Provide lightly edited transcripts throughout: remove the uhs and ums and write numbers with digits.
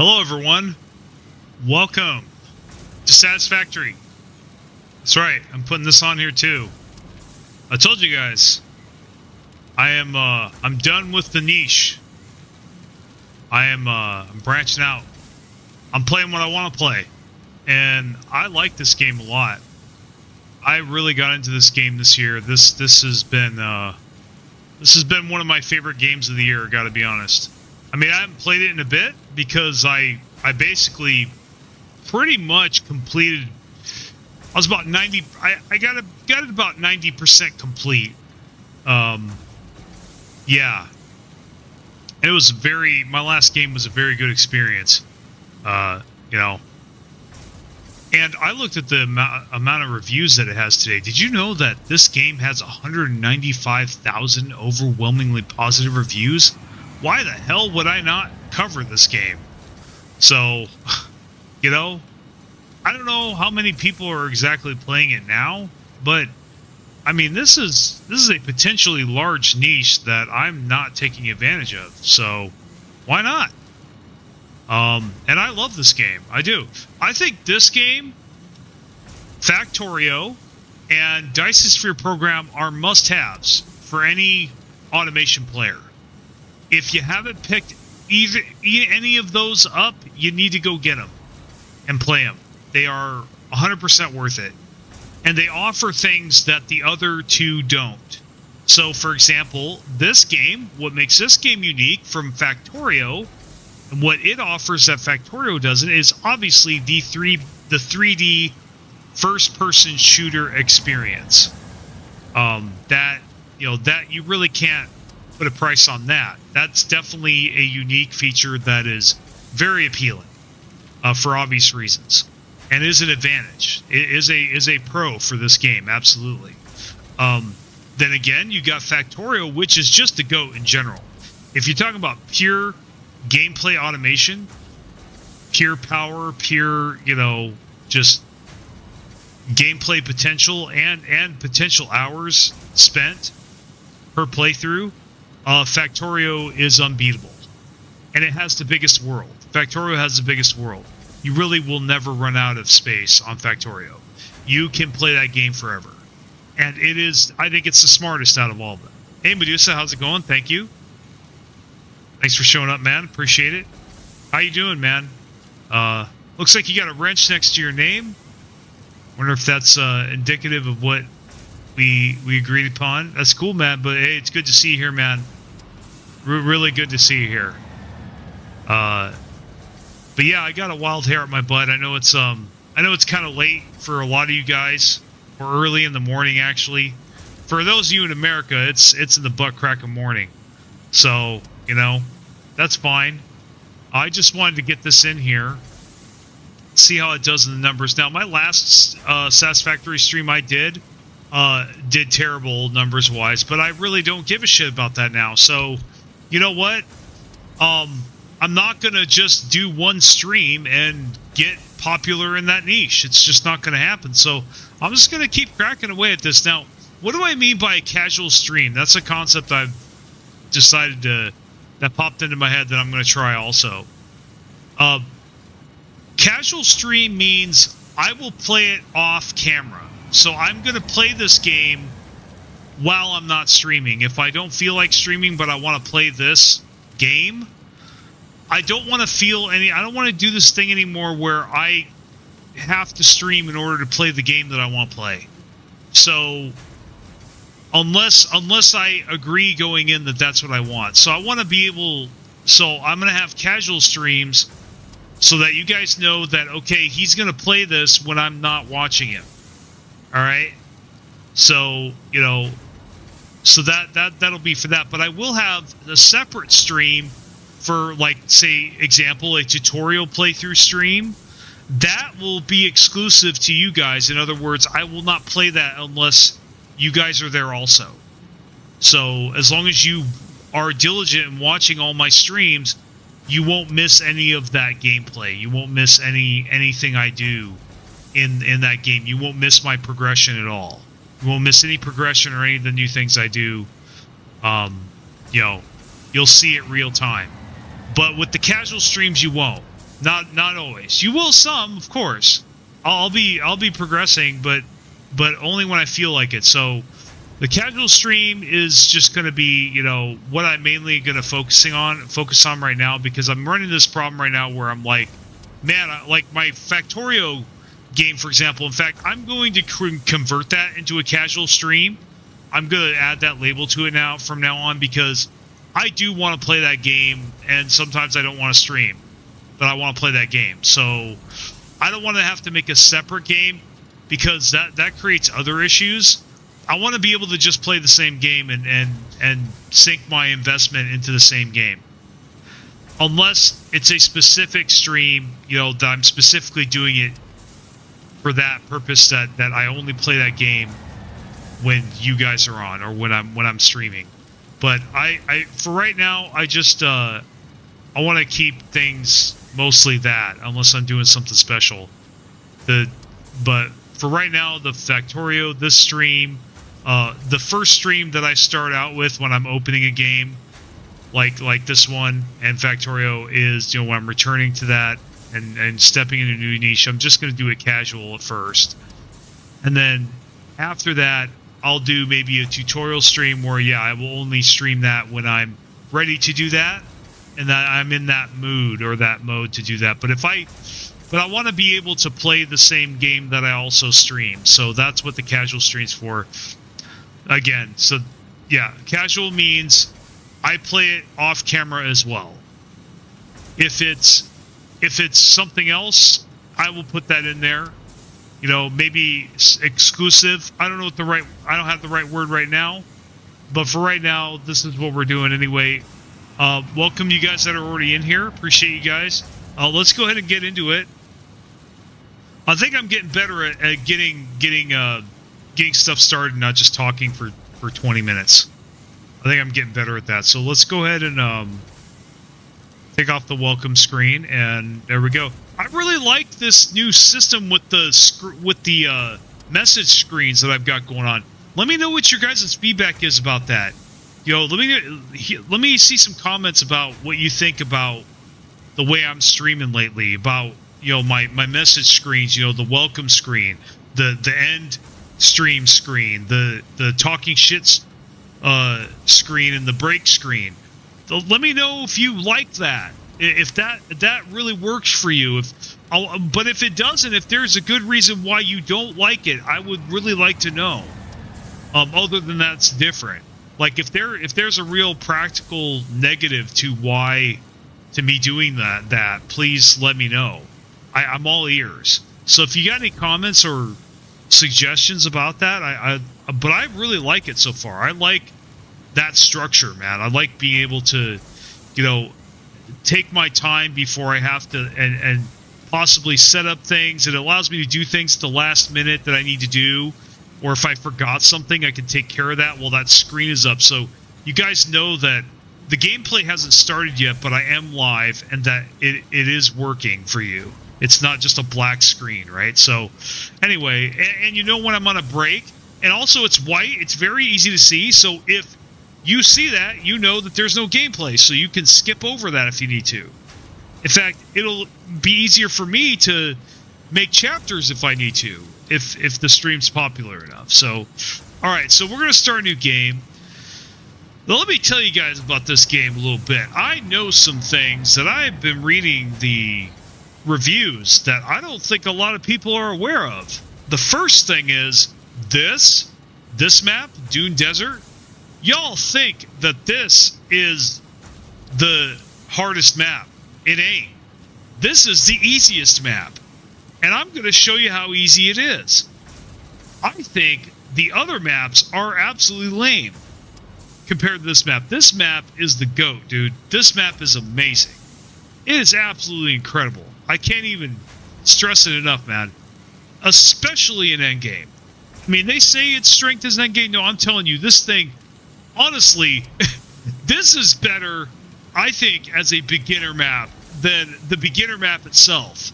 Hello, everyone. Welcome to Satisfactory. That's right. I'm putting this on here too. I told you guys. I'm done with the niche. I'm branching out. I'm playing what I want to play, and I like this game a lot. I really got into this game this year. This has been one of my favorite games of the year. Got to be honest. I mean, I haven't played it in a bit because I basically pretty much completed. I was about 90. I got it about 90% complete. Yeah. It was my last game was a very good experience. And I looked at the amount of reviews that it has today. Did you know that this game has 195,000 overwhelmingly positive reviews? Why the hell would I not cover this game? So, I don't know how many people are exactly playing it now, but I mean, this is a potentially large niche that I'm not taking advantage of. So, why not? And I love this game. I do. I think this game, Factorio, and Dice's Sphere Program are must-haves for any automation player. If you haven't picked any of those up, you need to go get them and play them. They are 100% worth it. And they offer things that the other two don't. So, for example, this game, what makes this game unique from Factorio, and what it offers that Factorio doesn't, is obviously the 3D first-person shooter experience. That you really can't put a price on that. That's definitely a unique feature that is very appealing for obvious reasons, and is an advantage. It is a pro for this game, absolutely. Then again, you got Factorio, which is just the GOAT in general. If you're talking about pure gameplay automation, pure power, pure, just gameplay potential and potential hours spent per playthrough, Factorio is unbeatable. And it has the biggest world. Factorio has the biggest world. You really will never run out of space on Factorio. You can play that game forever. And I think it's the smartest out of all of them. Hey, Medusa, how's it going? Thank you. Thanks for showing up, man. Appreciate it. How you doing, man? Looks like you got a wrench next to your name. Wonder if that's indicative of what we agreed upon. That's cool, man. But hey, it's good to see you here, man. Really good to see you here. But yeah, I got a wild hair at my butt. I know it's kind of late for a lot of you guys, or early in the morning actually. For those of you in America, it's in the butt crack of morning. So, that's fine. I just wanted to get this in here, see how it does in the numbers. Now, my last Satisfactory stream I did terrible numbers-wise, but I really don't give a shit about that now. So, you know what? I'm not going to just do one stream and get popular in that niche. It's just not going to happen. So, I'm just going to keep cracking away at this. Now, what do I mean by a casual stream? That's a concept I've decided that popped into my head that I'm going to try also. Casual stream means I will play it off camera. So I'm going to play this game while I'm not streaming. If I don't feel like streaming, but I want to play this game, I don't want to do this thing anymore where I have to stream in order to play the game that I want to play. So unless I agree going in that that's what I want. So I want to be able, so I'm going to have casual streams so that you guys know that, okay, he's going to play this when I'm not watching him. All right? So, so that'll be for that. But I will have a separate stream for, like, say, example, a tutorial playthrough stream. That will be exclusive to you guys. In other words, I will not play that unless you guys are there also. So as long as you are diligent in watching all my streams, you won't miss any of that gameplay. You won't miss anything I do in that game. You won't miss my progression at all. You won't miss any progression or any of the new things I do. You'll see it real time. But with the casual streams, you won't. Not always. You will some, of course. I'll be progressing, but only when I feel like it. So the casual stream is just going to be, you know, what I'm mainly going to focus on right now, because I'm running this problem right now where I'm like, man, like my Factorio game, for example. In fact, I'm going to convert that into a casual stream. I'm going to add that label to it now from now on, because I do want to play that game, and sometimes I don't want to stream, but I want to play that game. So I don't want to have to make a separate game, because that creates other issues. I want to be able to just play the same game and sink my investment into the same game. Unless it's a specific stream, you know, that I'm specifically doing it for that purpose, that I only play that game when you guys are on, or when I'm streaming. But I for right now, I just I want to keep things mostly that, unless I'm doing something special. But for right now, the Factorio, this stream, the first stream that I start out with when I'm opening a game, like this one and Factorio, is, you know, when I'm returning to that and stepping into a new niche, I'm just going to do it casual at first, and then after that, I'll do maybe a tutorial stream where, yeah, I will only stream that when I'm ready to do that, and that I'm in that mood or that mode to do that. But I want to be able to play the same game that I also stream. So that's what the casual stream's for. Again, so yeah, casual means I play it off camera as well. If it's something else, I will put that in there. You know, maybe exclusive. I don't know I don't have the right word right now, but for right now, this is what we're doing anyway. Welcome you guys that are already in here. Appreciate you guys. Let's go ahead and get into it. I think I'm getting better at getting stuff started, not just talking for 20 minutes. I think I'm getting better at that. So let's go ahead and take off the welcome screen, and there we go. I really like this new system with the message screens that I've got going on. Let me know what your guys' feedback is about that. You know, let me see some comments about what you think about the way I'm streaming lately. About, you know, my message screens. You know, the welcome screen, the end stream screen, the talking shits screen, and the break screen. Let me know if you like that. If that really works for you. But if it doesn't, if there's a good reason why you don't like it, I would really like to know. Other than that's different. Like if there's a real practical negative to me doing that, please let me know. I'm all ears. So if you got any comments or suggestions about that, but I really like it so far. I like that structure, man. I like being able to, you know, take my time before I have to and possibly set up things. It allows me to do things at the last minute that I need to do, or if I forgot something, I can take care of that while that screen is up. So you guys know that the gameplay hasn't started yet, but I am live, and that it is working for you. It's not just a black screen, right? So anyway, and you know when I'm on a break, and also it's white, it's very easy to see. So if you see that, you know that there's no gameplay, so you can skip over that if you need to. In fact, it'll be easier for me to make chapters if I need to, if the stream's popular enough. So, all right, so we're going to start a new game. Now, let me tell you guys about this game a little bit. I know some things that I've been reading the reviews that I don't think a lot of people are aware of. The first thing is this map, Dune Desert. Y'all think that this is the hardest map. It ain't. This is the easiest map. And I'm going to show you how easy it is. I think the other maps are absolutely lame compared to this map. This map is the GOAT, dude. This map is amazing. It is absolutely incredible. I can't even stress it enough, man. Especially in endgame. I mean, they say its strength is endgame. No, I'm telling you, this thing... Honestly, this is better, I think, as a beginner map than the beginner map itself.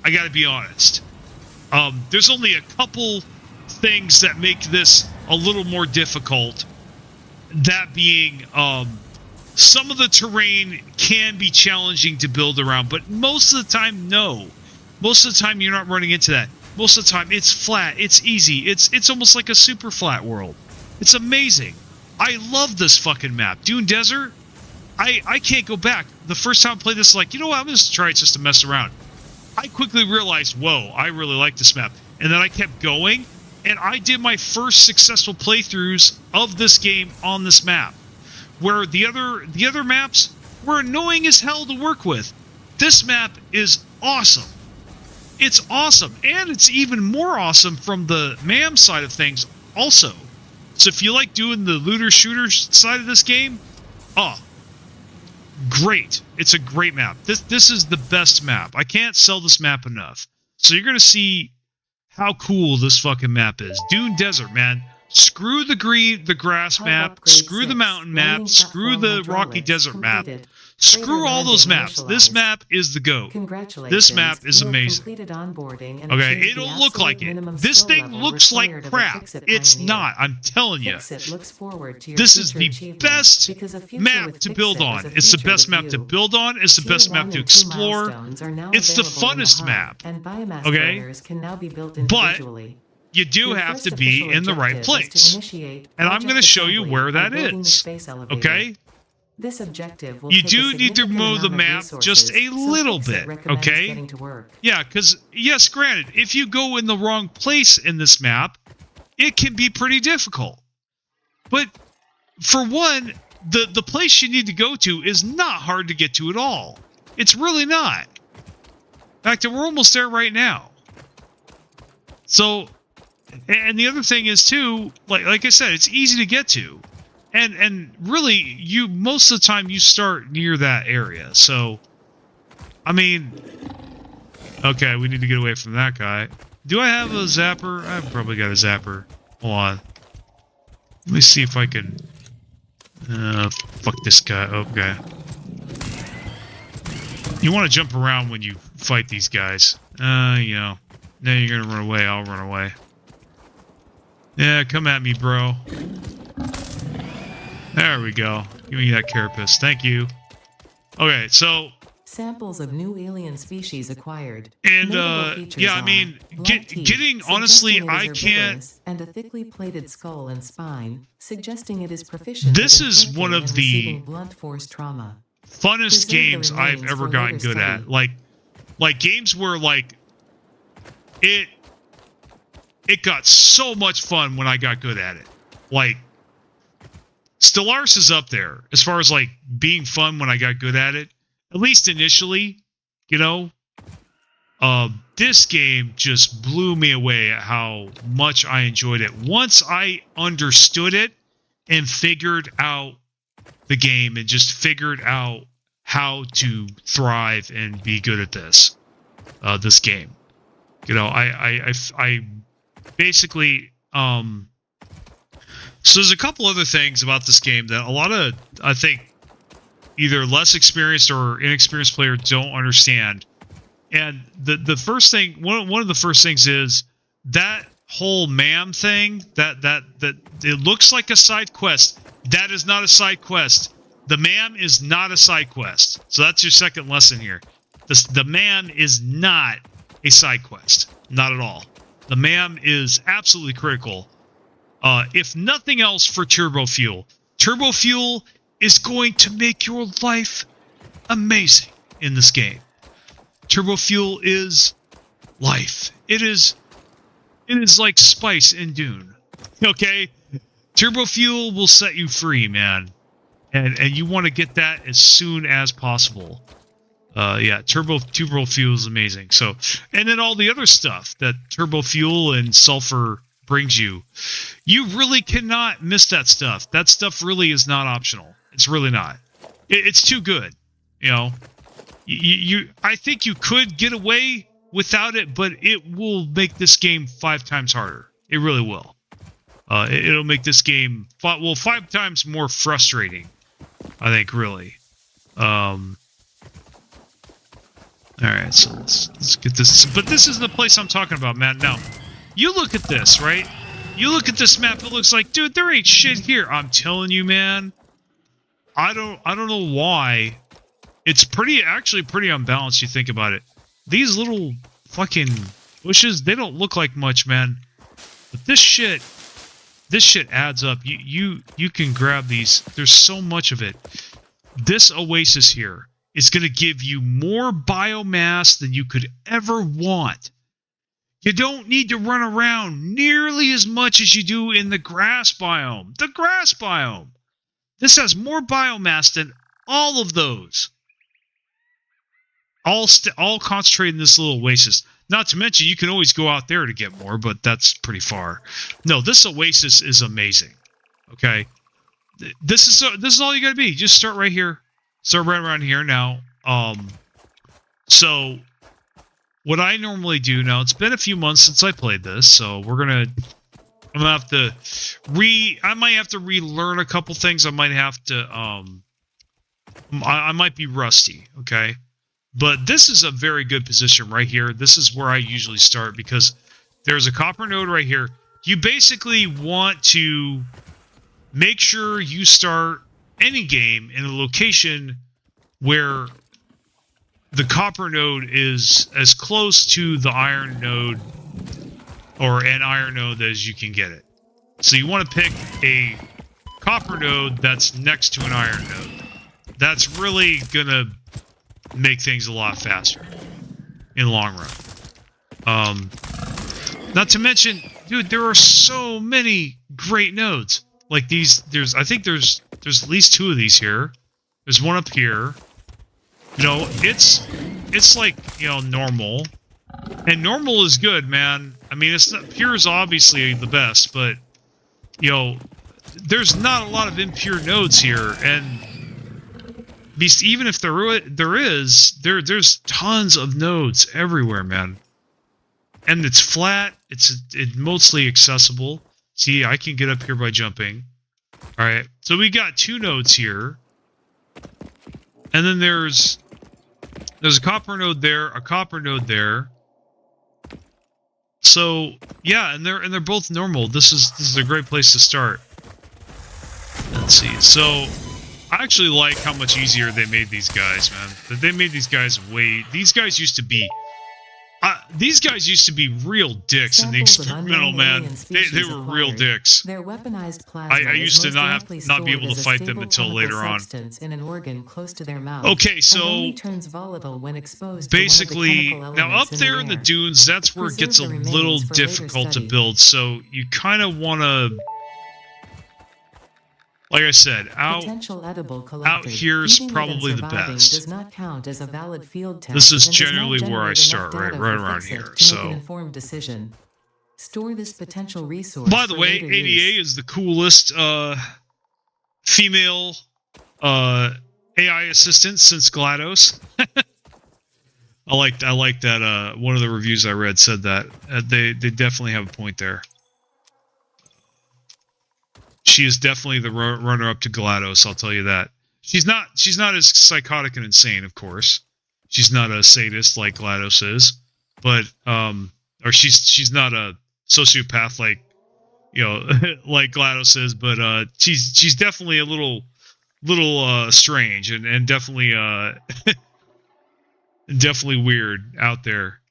I gotta be honest. There's only a couple things that make this a little more difficult. That being some of the terrain can be challenging to build around, but most of the time, no. Most of the time, you're not running into that. Most of the time, it's flat. It's easy. It's almost like a super flat world. It's amazing. I love this fucking map. Dune Desert, I can't go back. The first time I played this, like, you know what? I'm going to try it just to mess around. I quickly realized, whoa, I really like this map. And then I kept going, and I did my first successful playthroughs of this game on this map. Where the other maps were annoying as hell to work with. This map is awesome. It's awesome. And it's even more awesome from the MAM side of things also. So if you like doing the looter-shooter side of this game, great. It's a great map. This is the best map. I can't sell this map enough. So you're going to see how cool this fucking map is. Dune Desert, man. Screw the grass map, screw the mountain map, screw the rocky desert map. Screw all those maps. This map is the GOAT. This map is amazing. Okay, it don't look like it. This thing looks like crap. It's not. I'm telling you. This is the best map to build on. It's the best map to build on. It's the best map to explore. It's the funnest map. Okay? But you do have to be in the right place. And I'm going to show you where that is. Okay? This objective will you do need to move the map just a little bit, okay? Yeah, because, yes, granted, if you go in the wrong place in this map, it can be pretty difficult. But, for one, the place you need to go to is not hard to get to at all. It's really not. In fact, we're almost there right now. So, and the other thing is, too, like I said, it's easy to get to. And really, you most of the time you start near that area. So, I mean, okay, we need to get away from that guy. Do I have a zapper? I've probably got a zapper. Hold on. Let me see if I can. Fuck this guy. Okay. You want to jump around when you fight these guys. You know. Now you're gonna run away. I'll run away. Yeah, come at me, bro. There we go. Give me that carapace. Thank you. Okay, so samples of new alien species acquired. And yeah, I mean, getting honestly, I can't. And a thickly plated skull and spine, suggesting it is proficient. This is one of the blunt force trauma. Funnest games I've ever gotten good at. Like games where like it got so much fun when I got good at it. Like Stellaris is up there as far as like being fun when I got good at it. At least initially, you know. This game just blew me away at how much I enjoyed it. Once I understood it and figured out the game and just figured out how to thrive and be good at this game. You know, I basically so there's a couple other things about this game that a lot of, I think, either less experienced or inexperienced players don't understand. And the first thing, one of the first things is that whole MAM thing, that it looks like a side quest. That is not a side quest. The MAM is not a side quest. So that's your second lesson here. The MAM is not a side quest. Not at all. The MAM is absolutely critical. If nothing else for Turbo Fuel. Turbo Fuel is going to make your life amazing in this game. Turbo Fuel is life. It is like spice in Dune. Okay? Turbo Fuel will set you free, man. And you want to get that as soon as possible. Yeah, Turbo Fuel is amazing. So, and then all the other stuff that Turbo Fuel and Sulfur brings you. You really cannot miss that stuff. That stuff really is not optional. It's really not. It's too good. You know, I think you could get away without it, but it will make this game 5 times harder. It really will. It'll make this game 5 times more frustrating. I think, really. All right, so let's get this. But this is the place I'm talking about, man. Now, you look at this, right? You look at this map, it looks like, dude, there ain't shit here. I'm telling you, man. I don't know why. It's actually pretty unbalanced. You think about it. These little fucking bushes, they don't look like much, man. But this shit adds up. You can grab these. There's so much of it. This oasis here is going to give you more biomass than you could ever want. You don't need to run around nearly as much as you do in the grass biome. The grass biome. This has more biomass than all of those. All concentrated in this little oasis. Not to mention, you can always go out there to get more, but that's pretty far. No, this oasis is amazing. Okay, this is all you gotta be. Just start right here. Start right around here now. So what I normally do now, it's been a few months since I played this, so I'm gonna have to I might have to relearn a couple things. I might have to I might be rusty, okay? But this is a very good position right here. This is where I usually start because there's a copper node right here. You basically want to make sure you start any game in a location where the copper node is as close to the iron node or an iron node as you can get it. So you want to pick a copper node that's next to an iron node. That's really going to make things a lot faster in the long run. Not to mention, dude, there are so many great nodes. Like these, I think there's at least 2 of these here. There's one up here. You know, it's like, you know, normal. And normal is good, man. I mean, it's not, pure is obviously the best, but, you know, there's not a lot of impure nodes here, and even if there's tons of nodes everywhere, man. And it's flat. It's mostly accessible. See, I can get up here by jumping. All right, so we got 2 nodes here, and then there's a copper node there, a copper node there. So yeah, and they're both normal. This is a great place to start. Let's see. So I actually like how much easier they made these guys, man. They made these guys these guys used to be real dicks in the experimental, man. They were real dicks. Their weaponized plasma I used to not be able to fight them until later on. In an organ close to their mouth, okay, so turns volatile when exposed basically, to now up there in the dunes, that's where it gets a little difficult to build. So you kind of want to, like I said, out here is probably the best. Does not count as a valid field test. This is generally where I start, right around here. So, make an informed decision. Store this potential resource. By the way, ADA is the coolest female AI assistant since GLaDOS. I like that. One of the reviews I read said that they definitely have a point there. She is definitely the runner-up to GLaDOS, I'll tell you that. She's not as psychotic and insane, of course. She's not a sadist like GLaDOS is, but or she's not a sociopath like, you know, like GLaDOS is, but she's definitely a little strange and definitely definitely weird out there.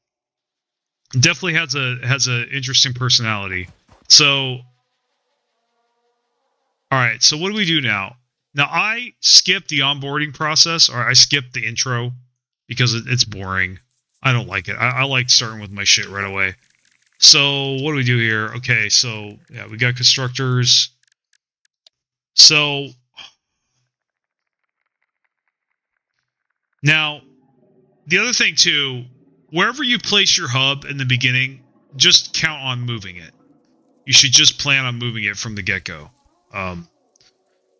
Definitely has a interesting personality. So all right, so what do we do now? Now, I skipped the onboarding process, or I skipped the intro, because it's boring. I don't like it. I like starting with my shit right away. So, what do we do here? Okay, so, yeah, we got constructors. So, now, the other thing, too, wherever you place your hub in the beginning, just count on moving it. You should just plan on moving it from the get-go.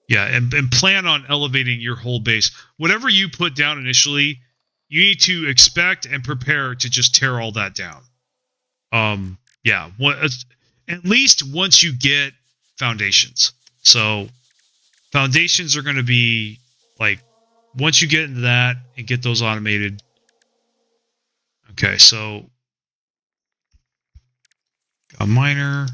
Yeah, and plan on elevating your whole base. Whatever you put down initially, you need to expect and prepare to just tear all that down. Yeah, at least once you get foundations. So foundations are going to be like once you get into that and get those automated. Okay, so a miner.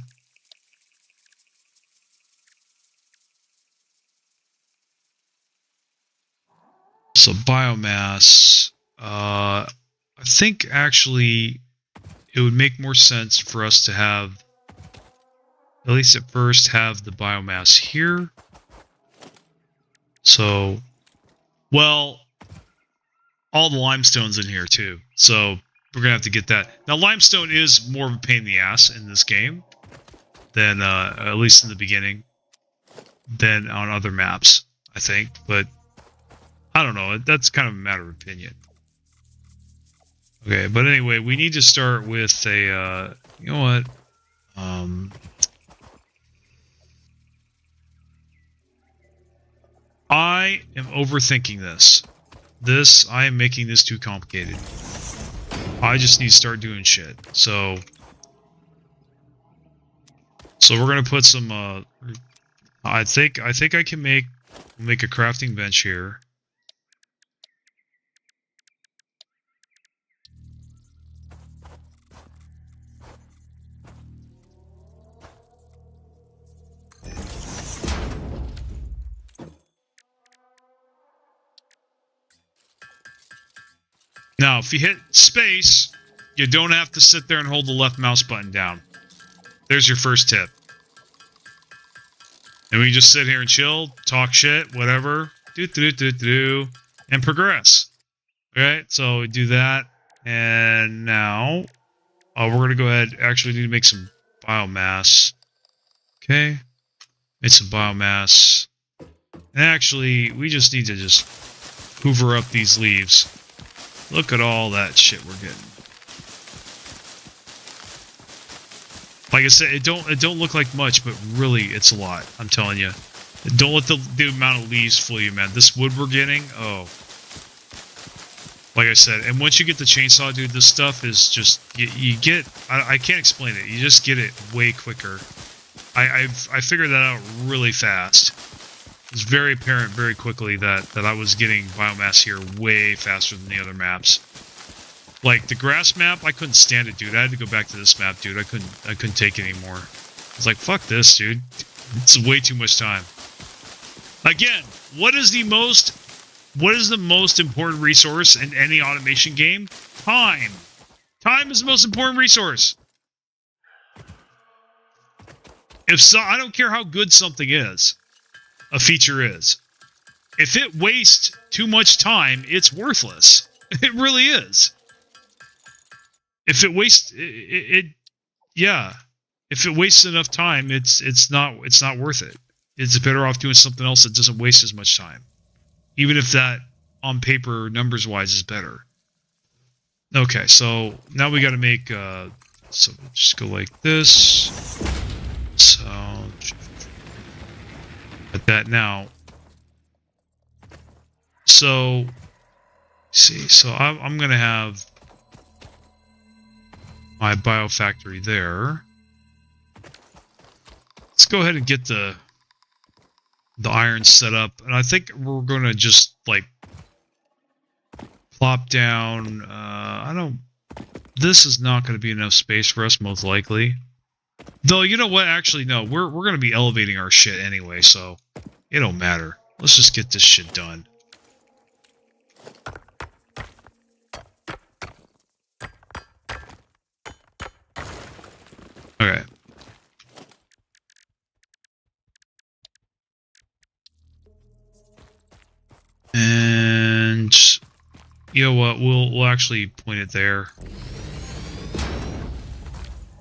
So biomass. I think actually it would make more sense for us to have, at least at first, have the biomass here. So, well, all the limestone's in here too. So we're gonna have to get that. Now limestone is more of a pain in the ass in this game than, at least in the beginning, than on other maps, I think. But I don't know. That's kind of a matter of opinion. Okay, but anyway, we need to start with a, you know what? I am overthinking this. I am making this too complicated. I just need to start doing shit. So we're gonna put some, I think I can make a crafting bench here. Now, if you hit space, you don't have to sit there and hold the left mouse button down. There's your first tip. And we just sit here and chill, talk shit, whatever, and progress. Okay, so we do that, and now we're gonna go ahead. Actually, need to make some biomass. Okay, made some biomass, and actually, we just need to just hoover up these leaves. Look at all that shit we're getting. Like I said, it don't look like much, but really it's a lot. I'm telling you. Don't let the amount of leaves fool you, man. This wood we're getting, oh. Like I said, and once you get the chainsaw, dude, this stuff is just you get. I can't explain it. You just get it way quicker. I figured that out really fast. It's very apparent very quickly that I was getting biomass here way faster than the other maps. Like the grass map, I couldn't stand it, dude. I had to go back to this map, dude. I couldn't take it anymore. I was like, fuck this, dude. It's way too much time. Again, what is the most important resource in any automation game? Time. Time is the most important resource. I don't care how good something is. A feature is. If it wastes too much time, it's worthless. It really is. If it wastes yeah. If it wastes enough time, it's not worth it. It's better off doing something else that doesn't waste as much time. Even if that on paper numbers wise is better. Okay, so now we got to make so just go like this. So at that now. So see, so I'm gonna have my biofactory there. Let's go ahead and get the iron set up, and I think we're gonna just like plop down. This is not going to be enough space for us, most likely. Though, you know what? Actually, no. We're going to be elevating our shit anyway, so it don't matter. Let's just get this shit done. Okay. And you know what? We'll actually point it there.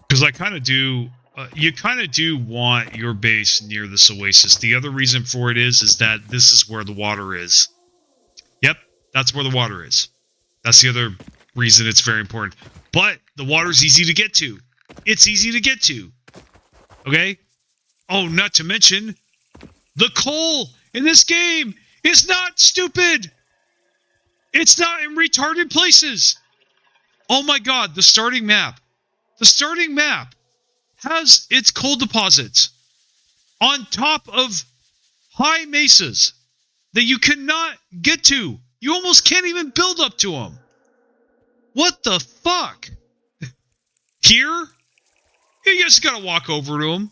Because I kind of do, you kind of do want your base near this oasis. The other reason for it is that this is where the water is. Yep, that's where the water is. That's the other reason it's very important. But the water's easy to get to. It's easy to get to. Okay? Oh, not to mention, the coal in this game is not stupid. It's not in retarded places. Oh my god, the starting map. The starting map has its coal deposits on top of high mesas that you cannot get to. You almost can't even build up to them. What the fuck? Here? You just gotta walk over to them.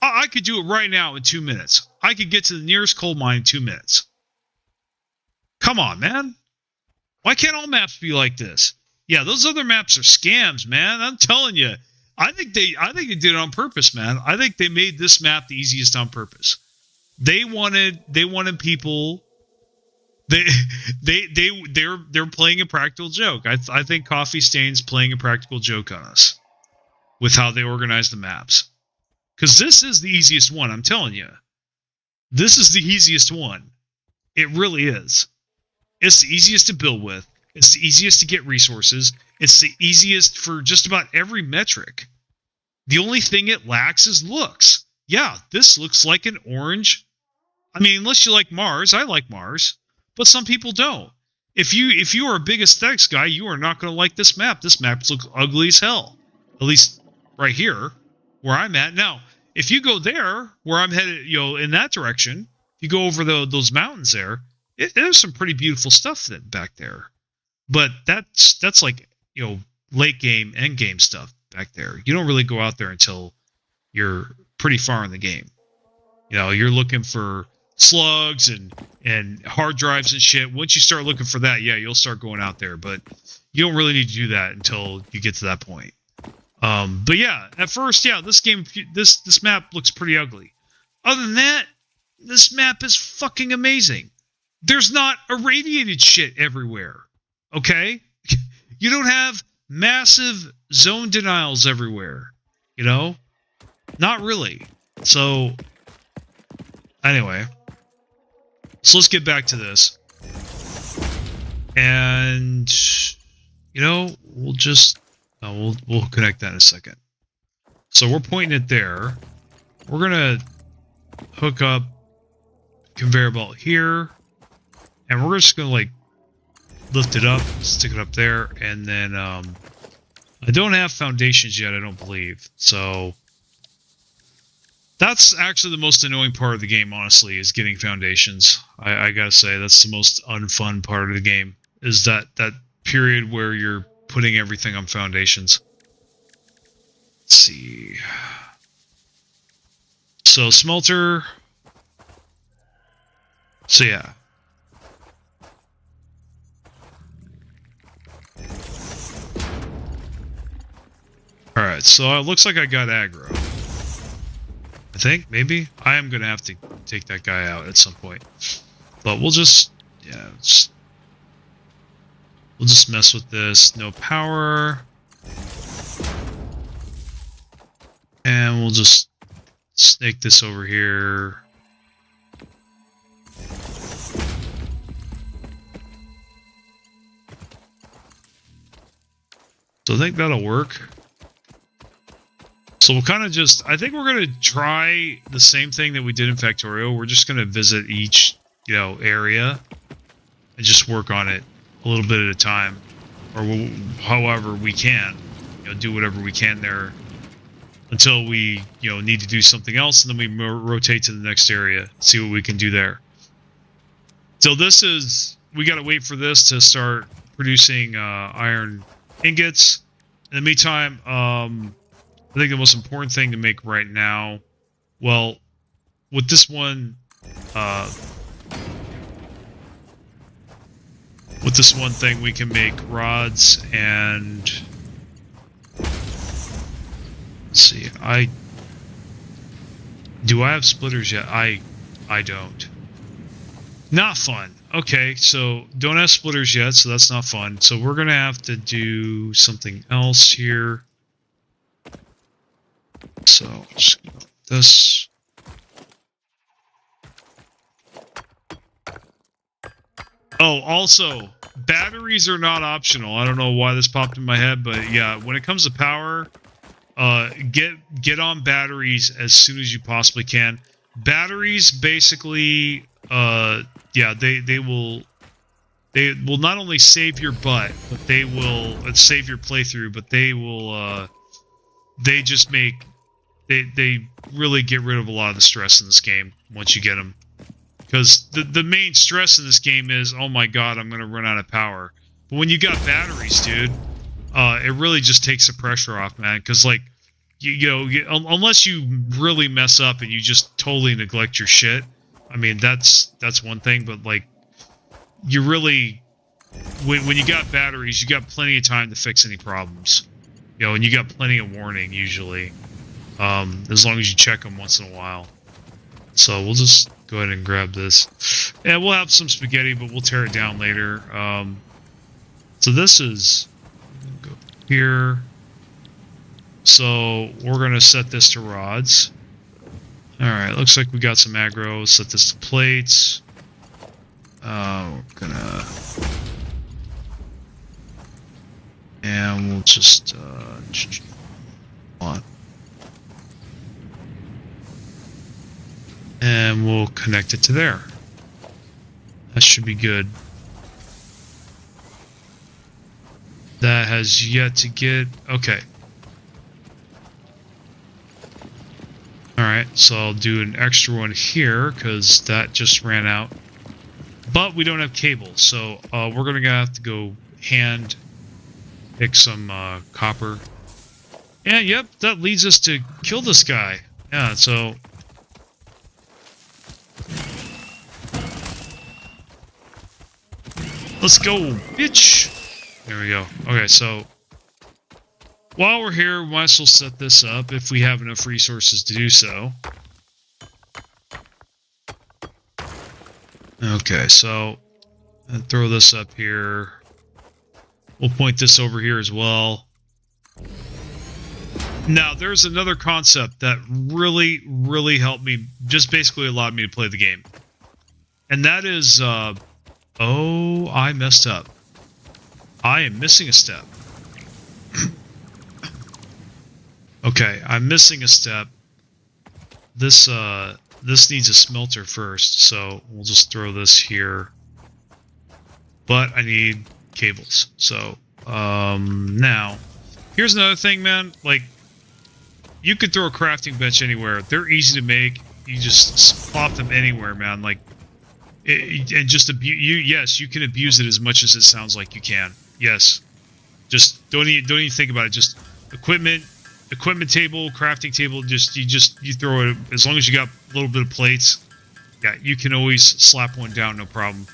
I could do it right now in 2 minutes. I could get to the nearest coal mine in 2 minutes. Come on, man. Why can't all maps be like this? Yeah, those other maps are scams, man. I'm telling you. I think they did it on purpose, man. I think they made this map the easiest on purpose. They wanted people. They're playing a practical joke. I think Coffee Stain's playing a practical joke on us with how they organize the maps. Because this is the easiest one, I'm telling you. This is the easiest one. It really is. It's the easiest to build with. It's the easiest to get resources. It's the easiest for just about every metric. The only thing it lacks is looks. Yeah, this looks like an orange. I mean, unless you like Mars. I like Mars. But some people don't. If you are a big aesthetics guy, you are not going to like this map. This map looks ugly as hell. At least right here, where I'm at. Now, if you go there, where I'm headed, in that direction, if you go over those mountains there, there's some pretty beautiful stuff back there. But that's like, late game, end game stuff back there. You don't really go out there until you're pretty far in the game. You're looking for slugs and hard drives and shit. Once you start looking for that, yeah, you'll start going out there. But you don't really need to do that until you get to that point. But yeah, at first, yeah, this map looks pretty ugly. Other than that, this map is fucking amazing. There's not irradiated shit everywhere. Okay? You don't have massive zone denials everywhere. Not really. So, anyway. So let's get back to this. And, we'll just... we'll connect that in a second. So we're pointing it there. We're going to hook up conveyor belt here. And we're just going to, lift it up, stick it up there. And then, I don't have foundations yet, I don't believe. So, that's actually the most annoying part of the game, honestly, is getting foundations. I gotta say, that's the most unfun part of the game, is that period where you're putting everything on foundations. Let's see. So, smelter. So, yeah. Alright, so it looks like I got aggro. I think, maybe. I am going to have to take that guy out at some point. But we'll just, we'll just mess with this. No power. And we'll just snake this over here. So I think that'll work. So we'll kind of just, I think we're going to try the same thing that we did in Factorio. We're just going to visit each, area and just work on it a little bit at a time, or however we can, do whatever we can there until we, need to do something else, and then we rotate to the next area, see what we can do there. So this is, we got to wait for this to start producing iron ingots. In the meantime, I think the most important thing to make right now, well, with this one, thing, we can make rods and, let's see, do I have splitters yet? I don't. Not fun. Okay, so don't have splitters yet, so that's not fun. So we're gonna have to do something else here. So, just go like this. Oh, also, batteries are not optional. I don't know why this popped in my head, but yeah, when it comes to power, get on batteries as soon as you possibly can. Batteries basically, yeah, they will not only save your butt, but they will save your playthrough, but they will they just make they really get rid of a lot of the stress in this game once you get them. Because the main stress in this game is, oh my god, I'm going to run out of power. But when you got batteries, dude, it really just takes the pressure off, man. Because, like, unless you really mess up and you just totally neglect your shit, I mean, that's one thing. But, like, you really, when you got batteries, you got plenty of time to fix any problems. You know, and you got plenty of warning usually, as long as you check them once in a while. So we'll just go ahead and grab this. Yeah, we'll have some spaghetti, but we'll tear it down later. So this is go here. So we're gonna set this to rods. All right, looks like we got some aggro. Set this to plates. We're gonna, and we'll just on. And we'll connect it to there. That should be good. That has yet to get... Okay. Alright, so I'll do an extra one here, because that just ran out. But we don't have cables, so we're going to have to go hand pick some copper. And yep, that leads us to kill this guy. Yeah, so... Let's go, bitch! There we go. Okay, so while we're here, we might as well set this up if we have enough resources to do so. Okay, so I'll throw this up here. We'll point this over here as well. Now, there's another concept that really, really helped me, just basically allowed me to play the game. And that is, oh, I messed up. I am missing a step. Okay, I'm missing a step. This needs a smelter first, so we'll just throw this here. But I need cables. So, now, here's another thing, man. Like, you could throw a crafting bench anywhere. They're easy to make. You just plop them anywhere, man. Like, and just yes, you can abuse it as much as it sounds like you can. Yes, just don't even think about it. Just equipment table, crafting table. You throw it, as long as you got a little bit of plates. Yeah, you can always slap one down, no problem.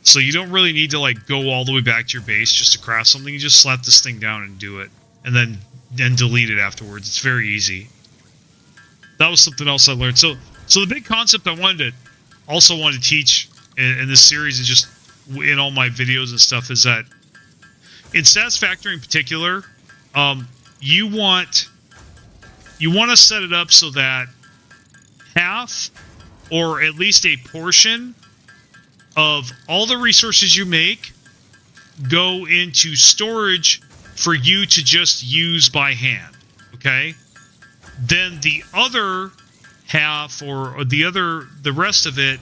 So you don't really need to like go all the way back to your base just to craft something. You just slap this thing down and do it, and then delete it afterwards. It's very easy. That was something else I learned. So the big concept I wanted to teach in this series, is just in all my videos and stuff, is that in Satisfactory in particular, you want to set it up so that half, or at least a portion, of all the resources you make go into storage for you to just use by hand. Okay? Then the other half, or the rest of it,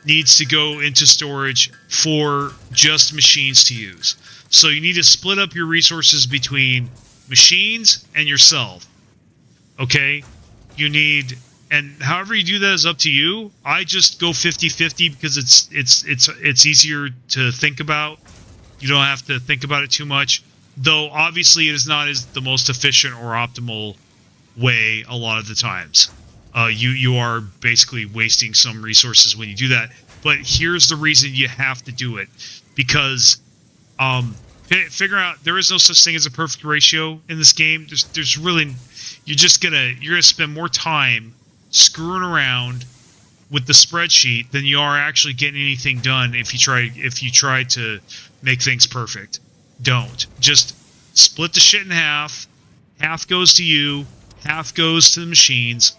needs to go into storage for just machines to use. So you need to split up your resources between machines and yourself. Okay? You need, and however you do that is up to you. I just go 50-50 because it's easier to think about. You don't have to think about it too much. Though obviously it is not as the most efficient or optimal way a lot of the times. You are basically wasting some resources when you do that. But here's the reason you have to do it. Because figure out, there is no such thing as a perfect ratio in this game. There's really, you're gonna spend more time screwing around with the spreadsheet than you are actually getting anything done if you try to make things perfect. Don't. Just split the shit in half. Half goes to you, half goes to the machines.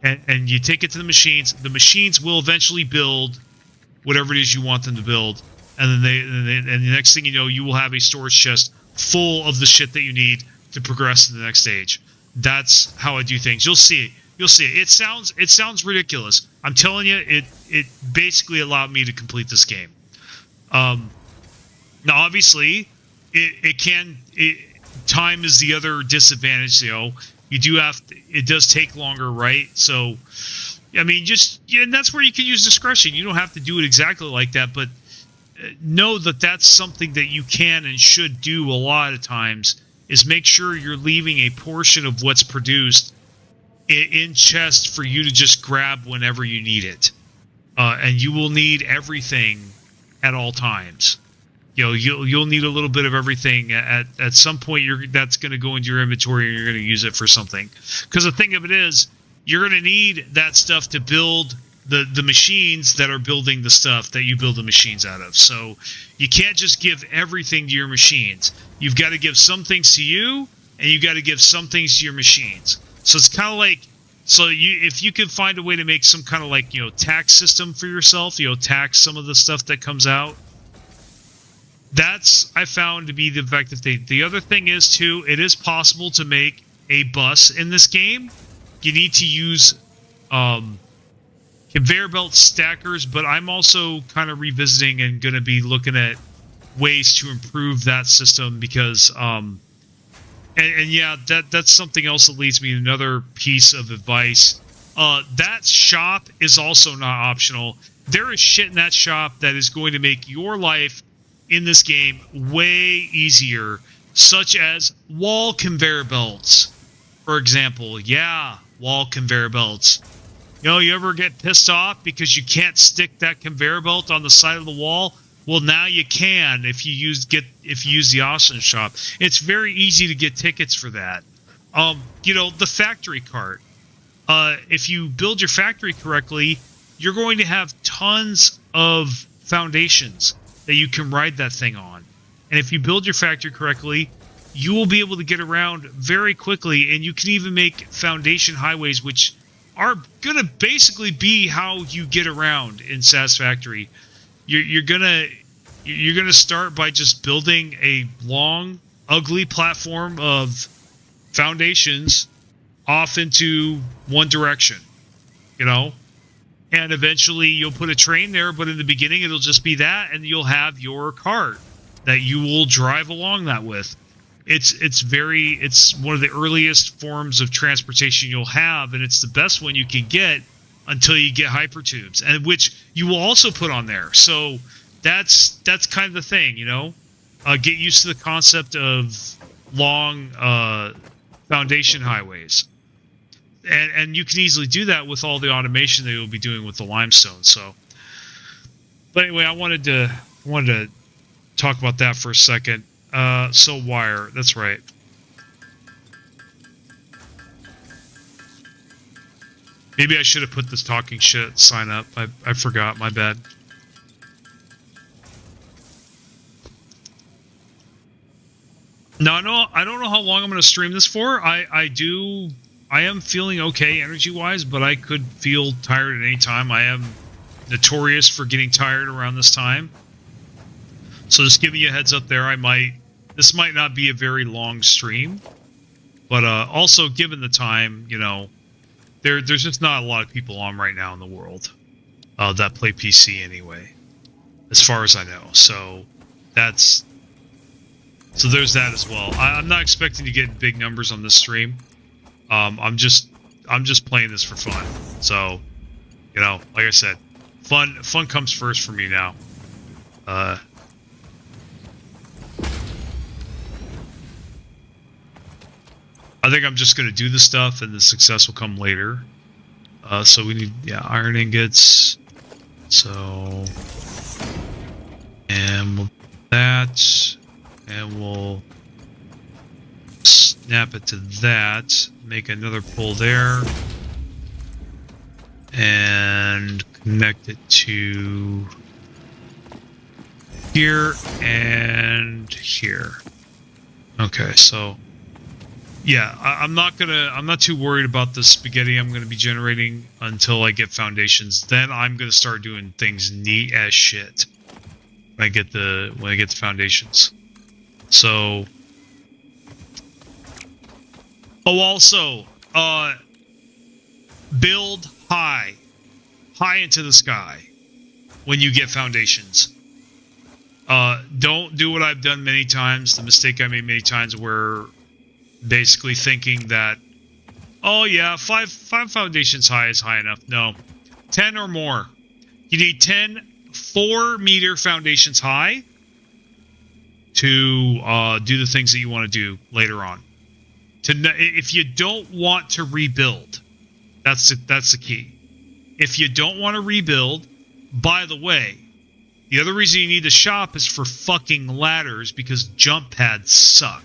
And you take it to the machines. The machines will eventually build whatever it is you want them to build, and then and the next thing you know, you will have a storage chest full of the shit that you need to progress to the next stage. That's how I do things. You'll see it. You'll see it. It sounds ridiculous. I'm telling you, it basically allowed me to complete this game. Now, obviously, time is the other disadvantage. You know, it does take longer, right? So, I mean, and that's where you can use discretion. You don't have to do it exactly like that, but know that that's something that you can and should do a lot of times, is make sure you're leaving a portion of what's produced in chest for you to just grab whenever you need it. and you will need everything at all times. You'll need a little bit of everything at some point. That's going to go into your inventory, and you're going to use it for something. Because the thing of it is, you're going to need that stuff to build the machines that are building the stuff that you build the machines out of. So you can't just give everything to your machines. You've got to give some things to you, and you got to give some things to your machines. So it's kind of like, if you could find a way to make some kind of like, tax system for yourself, tax some of the stuff that comes out. That's, I found to be the effective thing. The other thing is too, it is possible to make a bus in this game. You need to use conveyor belt stackers, but I'm also kind of revisiting and going to be looking at ways to improve that system because, and yeah, that's something else that leads me to another piece of advice. That shop is also not optional. There is shit in that shop that is going to make your life in this game way easier, such as wall conveyor belts, for example. Yeah, wall conveyor belts. You ever get pissed off because you can't stick that conveyor belt on the side of the wall? Well, now you can if you use the Austin shop. It's very easy to get tickets for that. The factory cart. If you build your factory correctly, you're going to have tons of foundations that you can ride that thing on. And if you build your factory correctly, you will be able to get around very quickly, and you can even make foundation highways, which are going to basically be how you get around in Satisfactory. You're gonna start by just building a long, ugly platform of foundations off into one direction, and eventually you'll put a train there, but in the beginning it'll just be that, and you'll have your cart that you will drive along that with. It's one of the earliest forms of transportation you'll have, and it's the best one you can get until you get hypertubes, and which you will also put on there. So that's kind of the thing, get used to the concept of long foundation highways, and you can easily do that with all the automation that you'll be doing with the limestone. So, but anyway, I wanted to talk about that for a second. So wire, that's right. Maybe I should have put this talking shit sign up. I forgot, my bad. Now, I don't know how long I'm going to stream this for. I am feeling okay energy-wise, but I could feel tired at any time. I am notorious for getting tired around this time. So just giving you a heads up there, this might not be a very long stream, but also given the time, there's just not a lot of people on right now in the world that play PC anyway, as far as I know. So there's that as well. I'm not expecting to get big numbers on this stream. I'm just playing this for fun. So, like I said, fun comes first for me now. I think I'm just going to do the stuff, and the success will come later. So we need, iron ingots. So, and we'll do that, and we'll snap it to that. Make another pull there, and connect it to here and here. Okay, so. Yeah, I'm not too worried about the spaghetti I'm gonna be generating until I get foundations. Then I'm gonna start doing things neat as shit when I get the foundations. So, also, build high into the sky when you get foundations. Don't do what I've done many times. The mistake I made many times where basically thinking that, oh yeah, five foundations high is high enough. No, 10 or more. You need 10 4-meter foundations high to do the things that you want to do later on. If you don't want to rebuild, that's the key. If you don't want to rebuild, by the way, the other reason you need the shop is for fucking ladders, because jump pads suck,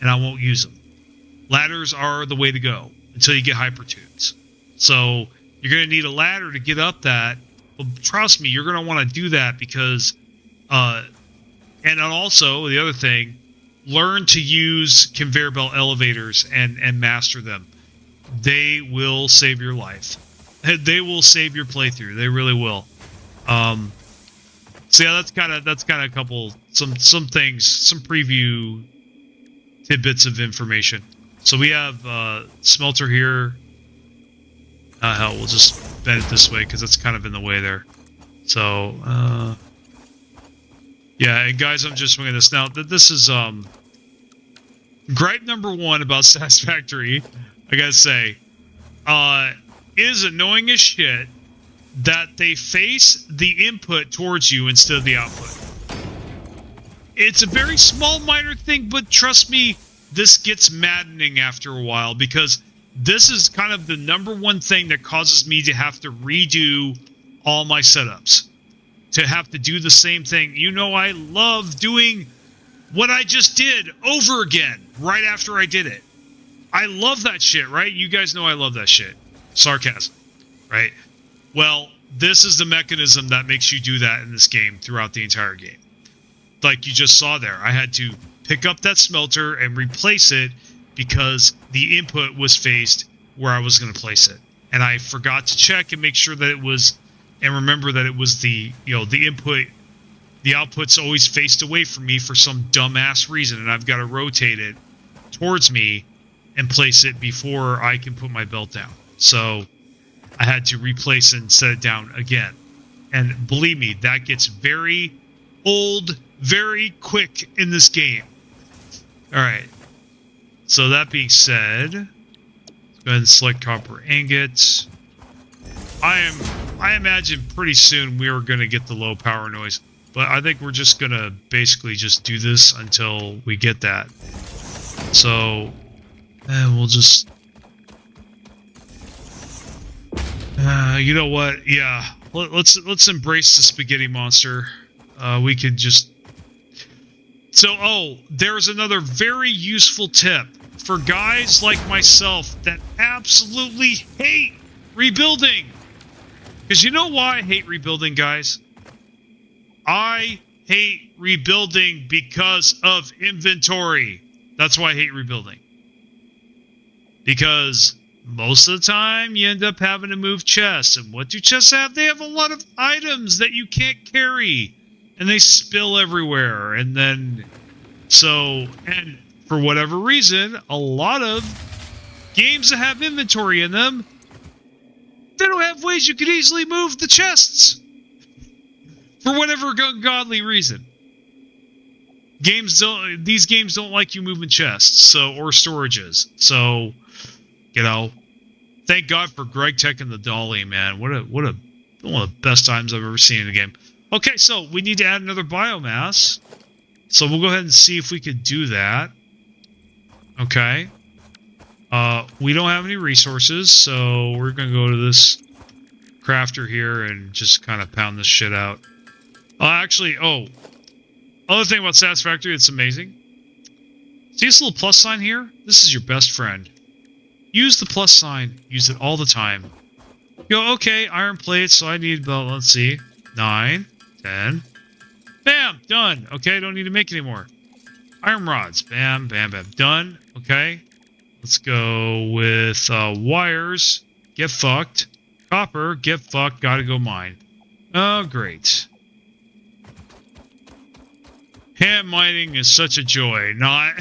and I won't use them. Ladders are the way to go until you get hypertunes. So you're going to need a ladder to get up that. Well, trust me, you're going to want to do that because, and also the other thing, learn to use conveyor belt elevators and master them. They will save your life. They will save your playthrough. They really will. So yeah, that's kind of a couple some things, some preview tidbits of information. So we have smelter here. Hell, we'll just bend it this way because it's kind of in the way there. So yeah, and guys, I'm just swinging this now. This is gripe number one about Satisfactory. I gotta say, it is annoying as shit that they face the input towards you instead of the output. It's a very small, minor thing, but trust me, this gets maddening after a while because this is kind of the number one thing that causes me to have to redo all my setups. To have to do the same thing. You know, I love doing what I just did over again right after I did it. I love that shit, right? You guys know I love that shit. Sarcasm, right? Well, this is the mechanism that makes you do that in this game throughout the entire game. Like you just saw there, I had to pick up that smelter and replace it because the input was faced where I was going to place it. And I forgot to check and make sure that it was, and remember that it was the, you know, the input, the output's always faced away from me for some dumbass reason, and I've got to rotate it towards me and place it before I can put my belt down. So I had to replace it and set it down again. And believe me, that gets very old very quick in this game. Alright. So that being said, let's go ahead and select copper ingots. I imagine pretty soon we are going to get the low power noise. But I think we're just going to basically just do this until we get that. So, we'll just... you know what? Yeah, let's embrace the spaghetti monster. We could just... So, there's another very useful tip for guys like myself that absolutely hate rebuilding. Because you know why I hate rebuilding, guys? I hate rebuilding because of inventory. That's why I hate rebuilding. Because most of the time, you end up having to move chests. And what do chests have? They have a lot of items that you can't carry. And they spill everywhere. And then... So... And for whatever reason, a lot of games that have inventory in them, they don't have ways you could easily move the chests. For whatever ungodly reason. These games don't like you moving chests, or storages. So, you know, thank God for Greg Tech and the Dolly, man. What one of the best times I've ever seen in a game. Okay, so we need to add another biomass. So we'll go ahead and see if we could do that. Okay. We don't have any resources, so we're going to go to this crafter here and just kind of pound this shit out. Actually, other thing about Satisfactory that's amazing. See this little plus sign here? This is your best friend. Use the plus sign. Use it all the time. You go, okay, iron plates, so I need about, let's see, 9, 10. Bam! Done. Okay, don't need to make any more. Iron rods. Bam, bam, bam. Done. Okay. Let's go with wires. Get fucked. Copper. Get fucked. Gotta go mine. Oh, great. Hand mining is such a joy. Not...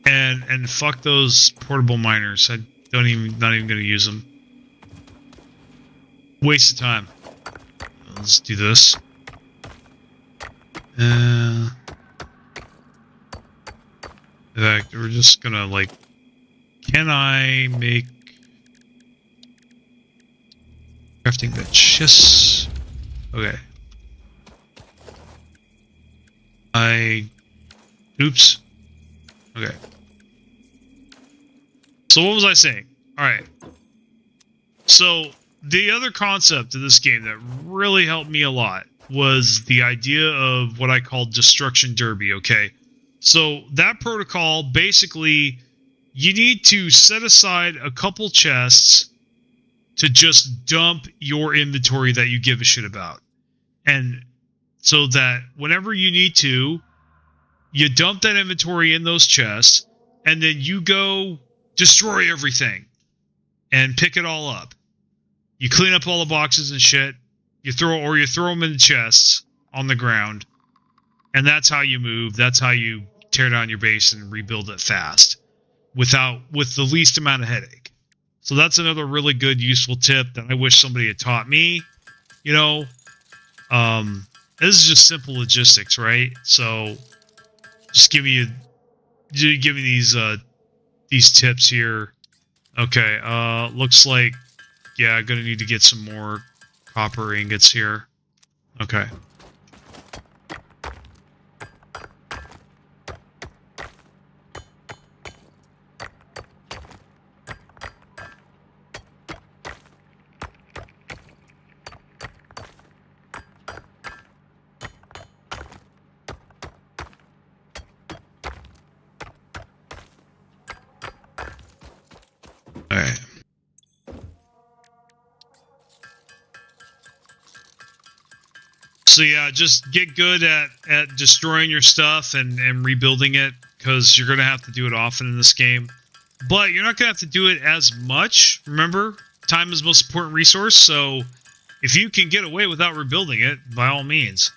and fuck those portable miners. I not even gonna use them. Waste of time. Let's do this. In fact, we're just gonna, like... Can I make... crafting bench? Yes. Okay. Oops. Okay. So what was I saying? Alright. So, the other concept of this game that really helped me a lot was the idea of what I call destruction derby, okay? So that protocol, basically, you need to set aside a couple chests to just dump your inventory that you give a shit about. And so that whenever you need to, you dump that inventory in those chests, and then you go destroy everything and pick it all up. You clean up all the boxes and shit. You throw them in the chests on the ground, and that's how you move. That's how you tear down your base and rebuild it fast, with the least amount of headache. So that's another really good, useful tip that I wish somebody had taught me. You know, this is just simple logistics, right? So just give me these tips here. Okay, looks like, yeah, I'm gonna need to get some more copper ingots here. Okay. Alright. So yeah, just get good at destroying your stuff and rebuilding it, because you're going to have to do it often in this game. But you're not going to have to do it as much. Remember, time is the most important resource, so if you can get away without rebuilding it, by all means.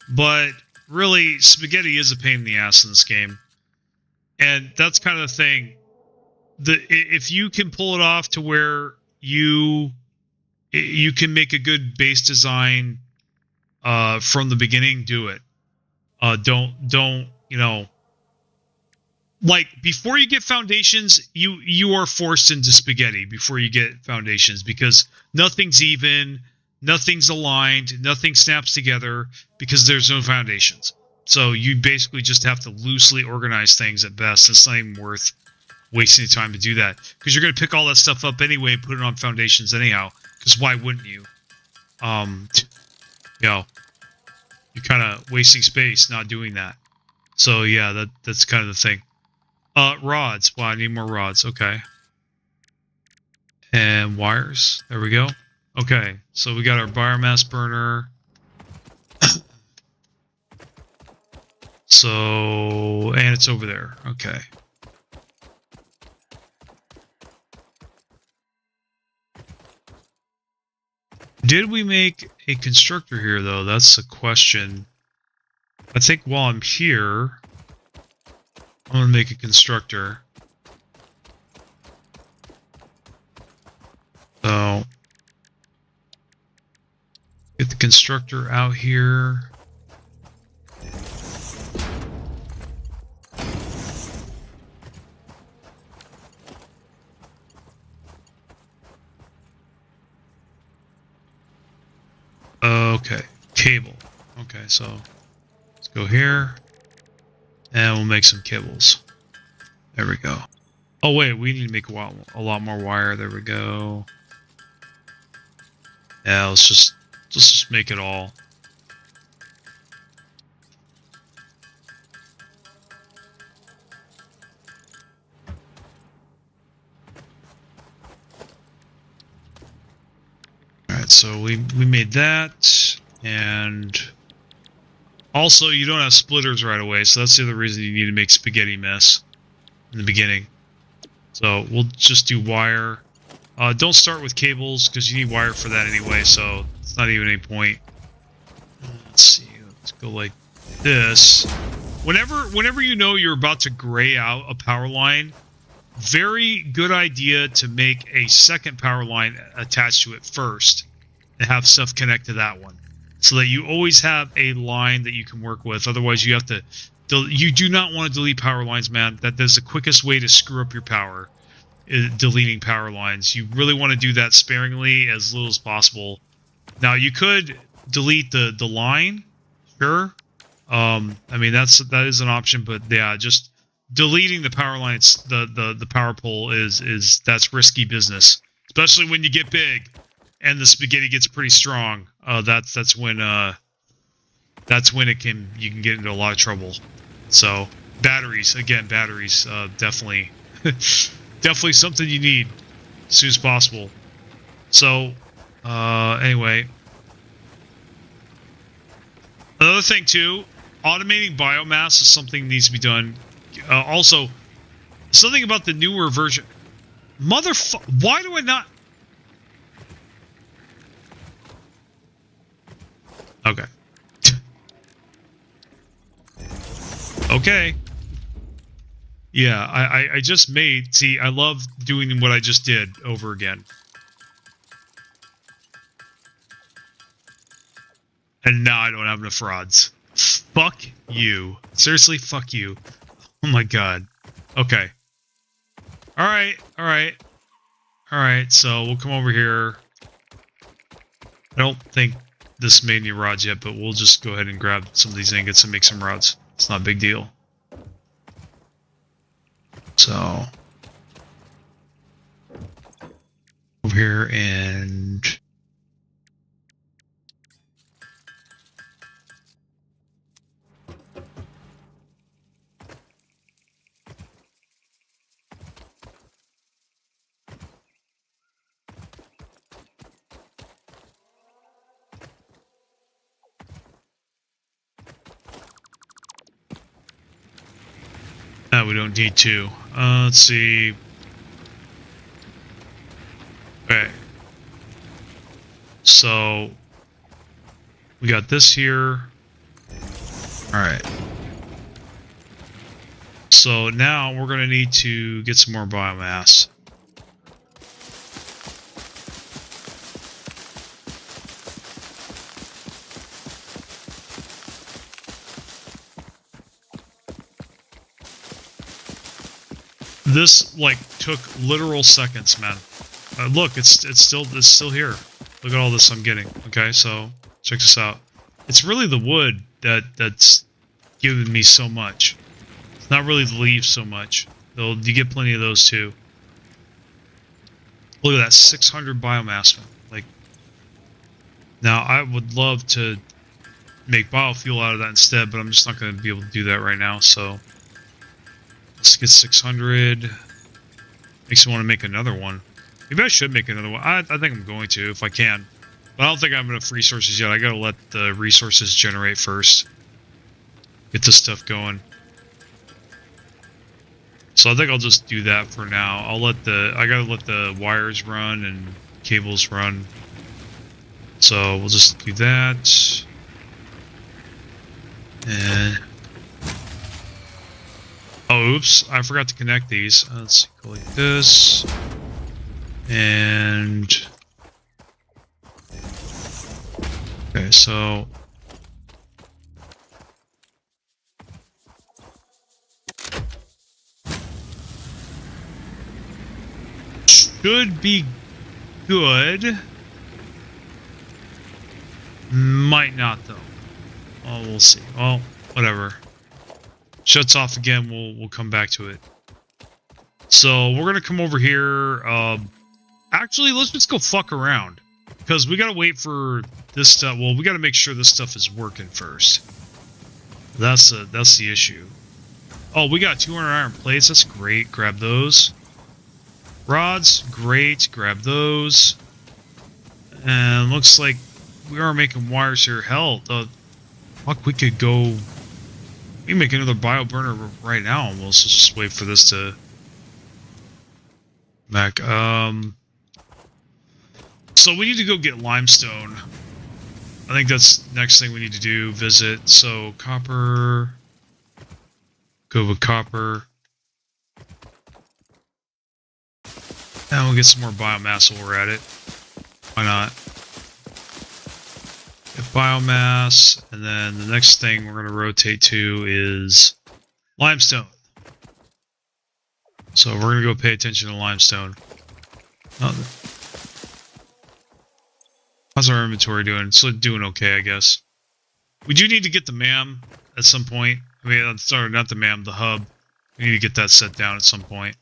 But really, spaghetti is a pain in the ass in this game. And that's kind of the thing. If you can pull it off to where you can make a good base design from the beginning, do it. Don't you know, like, before you get foundations, you are forced into spaghetti before you get foundations, because nothing's even, nothing's aligned, nothing snaps together, because there's no foundations. So you basically just have to loosely organize things at best. It's not even worth wasting time to do that, because you're going to pick all that stuff up anyway and put it on foundations anyhow, because why wouldn't you? You know, you're kind of wasting space not doing that. So yeah, that's kind of the thing. Rods. Well, I need more rods. Okay. And wires. There we go. Okay, so we got our biomass burner. So, and it's over there. Okay. Did we make a constructor here, though? That's the question. I think while I'm here, I'm going to make a constructor. So, get the constructor out here. Okay, cable. Okay, so let's go here, and we'll make some cables. There we go. Oh wait, we need to make a lot more wire. There we go. Yeah, let's just make it all. Alright, so we made that, and also you don't have splitters right away, so that's the other reason you need to make spaghetti mess in the beginning. So we'll just do wire. Don't start with cables, because you need wire for that anyway, so it's not even any point. Let's see, let's go like this. Whenever you know you're about to gray out a power line, very good idea to make a second power line attached to it first and have stuff connect to that one, so that you always have a line that you can work with. Otherwise, you have to. You do not want to delete power lines, man. That is the quickest way to screw up your power. Deleting power lines. You really want to do that sparingly, as little as possible. Now, you could delete the line, sure. I mean, that is an option, but yeah, just deleting the power lines, the power pole is that's risky business, especially when you get big. and the spaghetti gets pretty strong, that's when it can you can get into a lot of trouble. So batteries, again, batteries, definitely definitely something you need as soon as possible. So anyway, another thing too, automating biomass is something that needs to be done. Also, something about the newer version. Why do I not? Okay. Okay. Yeah, I just made... See, I love doing what I just did over again. And now I don't have enough rods. Fuck you. Seriously, fuck you. Oh my god. Okay. Alright, alright. Alright, so we'll come over here. I don't think this made any rods yet, but we'll just go ahead and grab some of these ingots and make some rods. It's not a big deal. So over here and we don't need to. Let's see. Okay. So we got this here. Alright. So now we're going to need to get some more biomass. This like took literal seconds, man. Look, it's still here. Look at all this I'm getting. Okay, so check this out. It's really the wood that's giving me so much. It's not really the leaves so much. Though you get plenty of those too. Look at that, 600 biomass, man. Like, now I would love to make biofuel out of that instead, but I'm just not going to be able to do that right now. So let's get 600. Makes me want to make another one. Maybe I should make another one. I think I'm going to, if I can. But I don't think I have enough resources yet. I gotta let the resources generate first. Get this stuff going. So I think I'll just do that for now. I gotta let the wires run and cables run. So we'll just do that. And oh, oops, I forgot to connect these. Let's see, go like this. And okay, so should be good. Might not though. Oh, we'll see. Well, whatever. Shuts off again, we'll come back to it. So we're gonna come over here. Actually, let's just go fuck around, because we gotta wait for this stuff. Well, we gotta make sure this stuff is working first. That's the issue. Oh, we got 200 iron plates. That's great. Grab those. Rods, great. Grab those. And looks like we are making wires here. Hell, fuck, we could go. We can make another bio burner right now almost. Let's just wait for this to back. So we need to go get limestone. I think that's the next thing we need to do. Visit. So copper. Go with copper. And we'll get some more biomass while we're at it. Why not? Get biomass, and then the next thing we're going to rotate to is limestone. So we're going to go pay attention to limestone. Oh, how's our inventory doing? It's doing okay, I guess. We do need to get the MAM at some point. I mean, sorry, not the MAM, the hub. We need to get that set down at some point.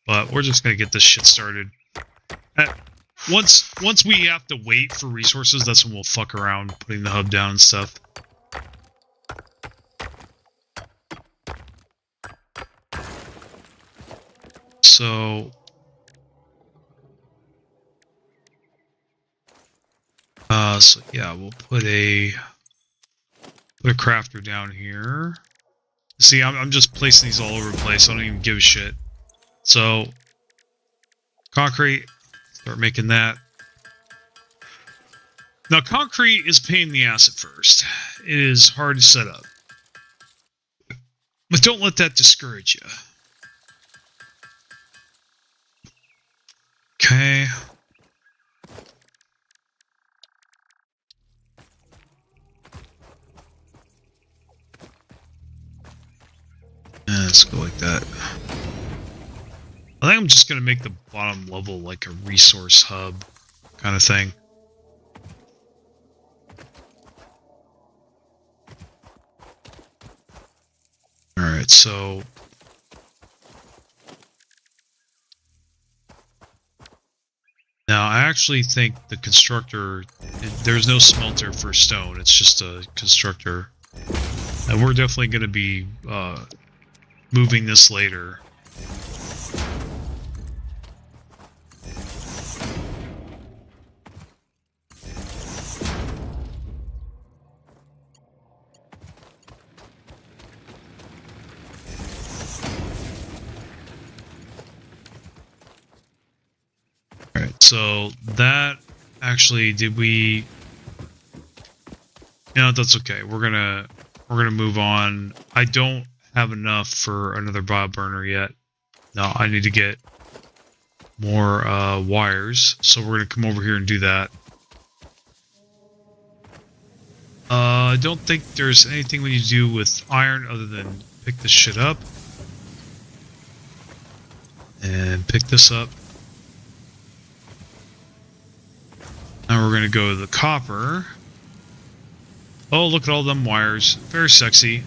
But we're just going to get this shit started. Once we have to wait for resources, that's when we'll fuck around putting the hub down and stuff. So yeah, we'll put a crafter down here. See, I'm just placing these all over the place. I don't even give a shit. So concrete, start making that. Now concrete is a pain in the ass at first. It is hard to set up, but don't let that discourage you. Okay. Let's go like that. I think I'm just going to make the bottom level like a resource hub kind of thing. Alright, so now I actually think the constructor, there's no smelter for stone, it's just a constructor. And we're definitely going to be moving this later. Alright, so that actually, did we... No, that's okay. We're gonna move on. I don't have enough for another bio burner yet. No, I need to get more wires, so we're gonna come over here and do that. I don't think there's anything we need to do with iron other than pick this shit up and pick this up. Now we're gonna go to the copper. Oh, look at all them wires. Very sexy.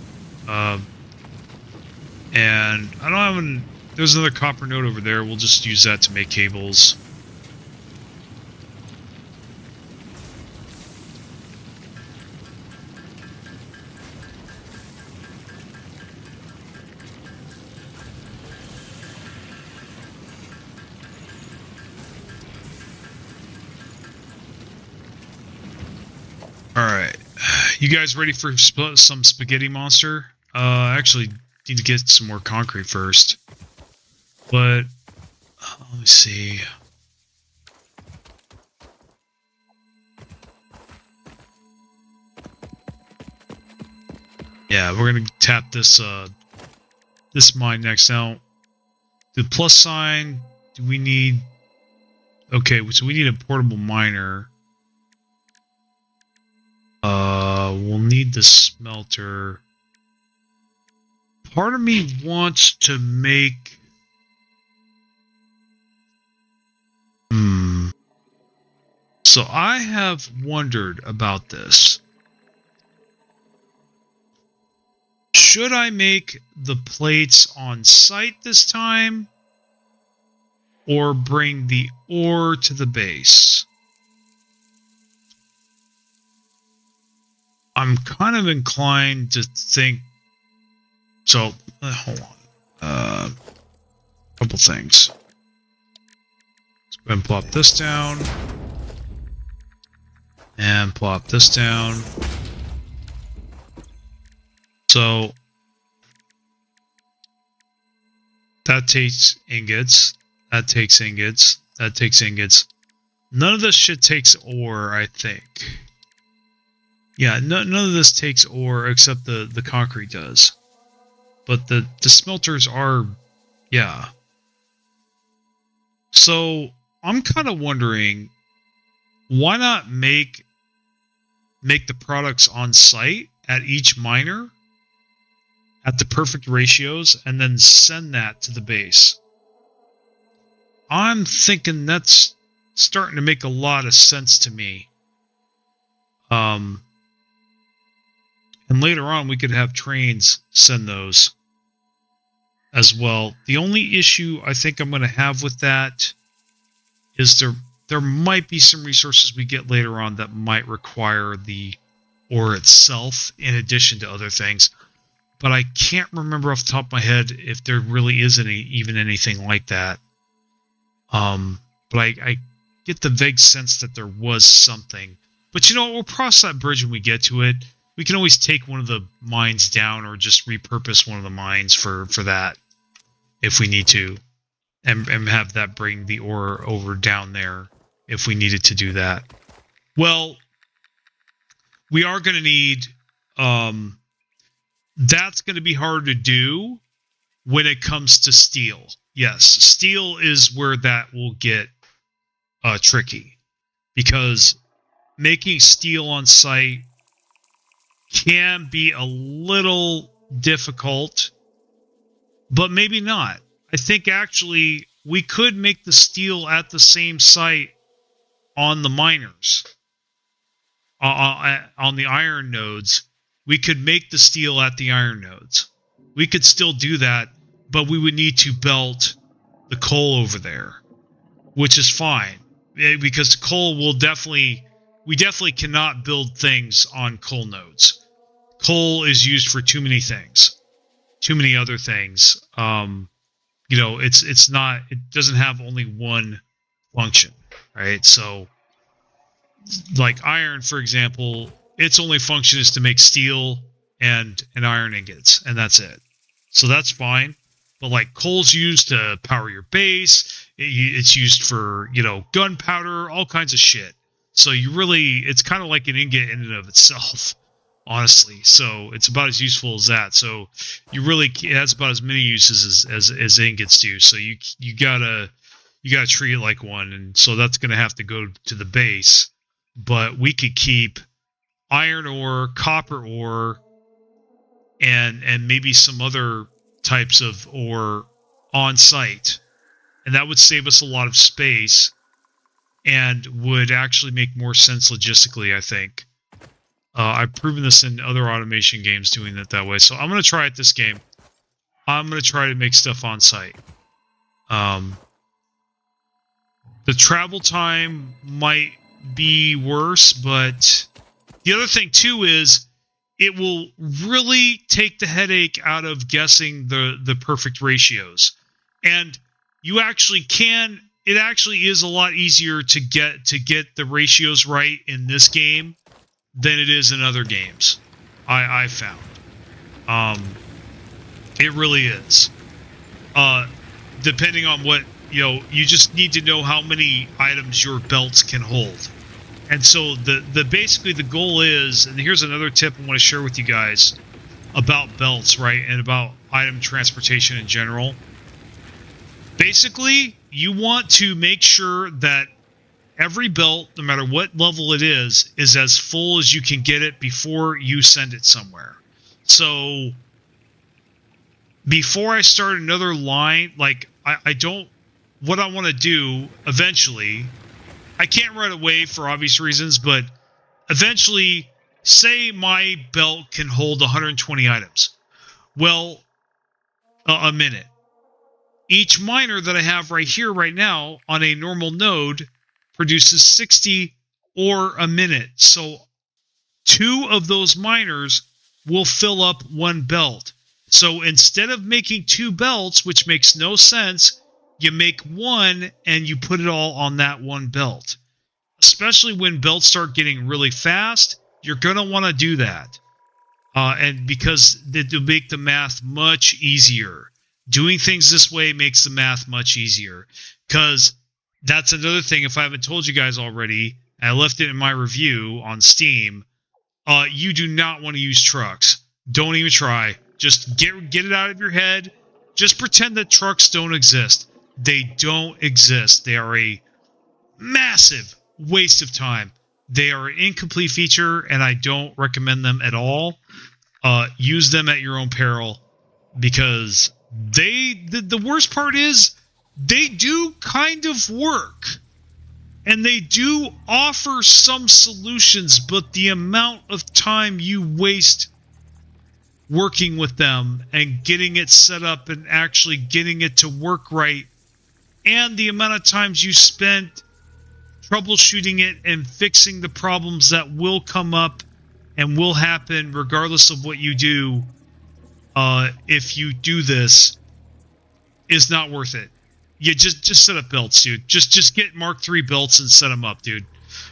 And I don't have an... There's another copper node over there. We'll just use that to make cables. Alright. You guys ready for some spaghetti monster? Actually... Need to get some more concrete first, but let me see. Yeah, we're gonna tap this this mine next. Now, the plus sign. Do we need? Okay, so we need a portable miner. We'll need the smelter. Part of me wants to make... So I have wondered about this. Should I make the plates on site this time? Or bring the ore to the base? I'm kind of inclined to think... So, hold on. Couple things. Let's go ahead and plop this down. And plop this down. So, that takes ingots. That takes ingots. That takes ingots. None of this shit takes ore, I think. Yeah, none of this takes ore except the concrete does. But the smelters are, yeah. So I'm kind of wondering, why not make the products on site at each miner at the perfect ratios and then send that to the base? I'm thinking that's starting to make a lot of sense to me. And later on we could have trains send those as well. The only issue I think I'm going to have with that is there might be some resources we get later on that might require the ore itself in addition to other things. But I can't remember off the top of my head if there really is even anything like that. But I get the vague sense that there was something. But you know what? We'll cross that bridge when we get to it. We can always take one of the mines down or just repurpose one of the mines for that if we need to. And have that bring the ore over down there if we needed to do that. Well, we are going to need... that's going to be hard to do when it comes to steel. Yes, steel is where that will get tricky. Because making steel on site can be a little difficult, but maybe not. I think actually we could make the steel at the same site on the miners, on the iron nodes. We could make the steel at the iron nodes. We could still do that, but we would need to belt the coal over there, which is fine because coal will we definitely cannot build things on coal nodes. Coal is used for too many things, too many other things. You know, it doesn't have only one function, right? So, like iron, for example, its only function is to make steel and iron ingots, and that's it. So that's fine. But like coal's used to power your base. It's used for, you know, gunpowder, all kinds of shit. So it's kind of like an ingot in and of itself, honestly. So it's about as useful as that. So it has about as many uses as ingots do. So you gotta treat it like one, and so that's gonna have to go to the base. But we could keep iron ore, copper ore, and maybe some other types of ore on site, and that would save us a lot of space and would actually make more sense logistically, I think. I've proven this in other automation games doing it that way, so I'm going to try it this game. I'm going to try to make stuff on site. The travel time might be worse, but the other thing too is it will really take the headache out of guessing the perfect ratios. And you actually can, it actually is a lot easier to get the ratios right in this game than it is in other games. I found. It really is. Depending on what, you know, you just need to know how many items your belts can hold. And so basically the goal is, and here's another tip I want to share with you guys about belts, right? And about item transportation in general. Basically, you want to make sure that every belt, no matter what level it is as full as you can get it before you send it somewhere. So before I start another line, like what I want to do eventually, I can't right away for obvious reasons, but eventually, say my belt can hold 120 items. Well, a minute. Each miner that I have right here, right now, on a normal node, produces 60 ore a minute. So 2 of those miners will fill up 1 belt. So instead of making 2 belts, which makes no sense, you make 1 and you put it all on that 1 belt. Especially when belts start getting really fast, you're going to want to do that. And because it'll make the math much easier. Doing things this way makes the math much easier. Because that's another thing, if I haven't told you guys already, and I left it in my review on Steam, you do not want to use trucks. Don't even try. Just get it out of your head. Just pretend that trucks don't exist. They don't exist. They are a massive waste of time. They are an incomplete feature, and I don't recommend them at all. Use them at your own peril, because the worst part is they do kind of work, and they do offer some solutions, but the amount of time you waste working with them and getting it set up and actually getting it to work right, and the amount of times you spent troubleshooting it and fixing the problems that will come up and will happen regardless of what you do, if you do this, is not worth it. You just set up belts, dude. Just get Mark III belts and set them up, dude.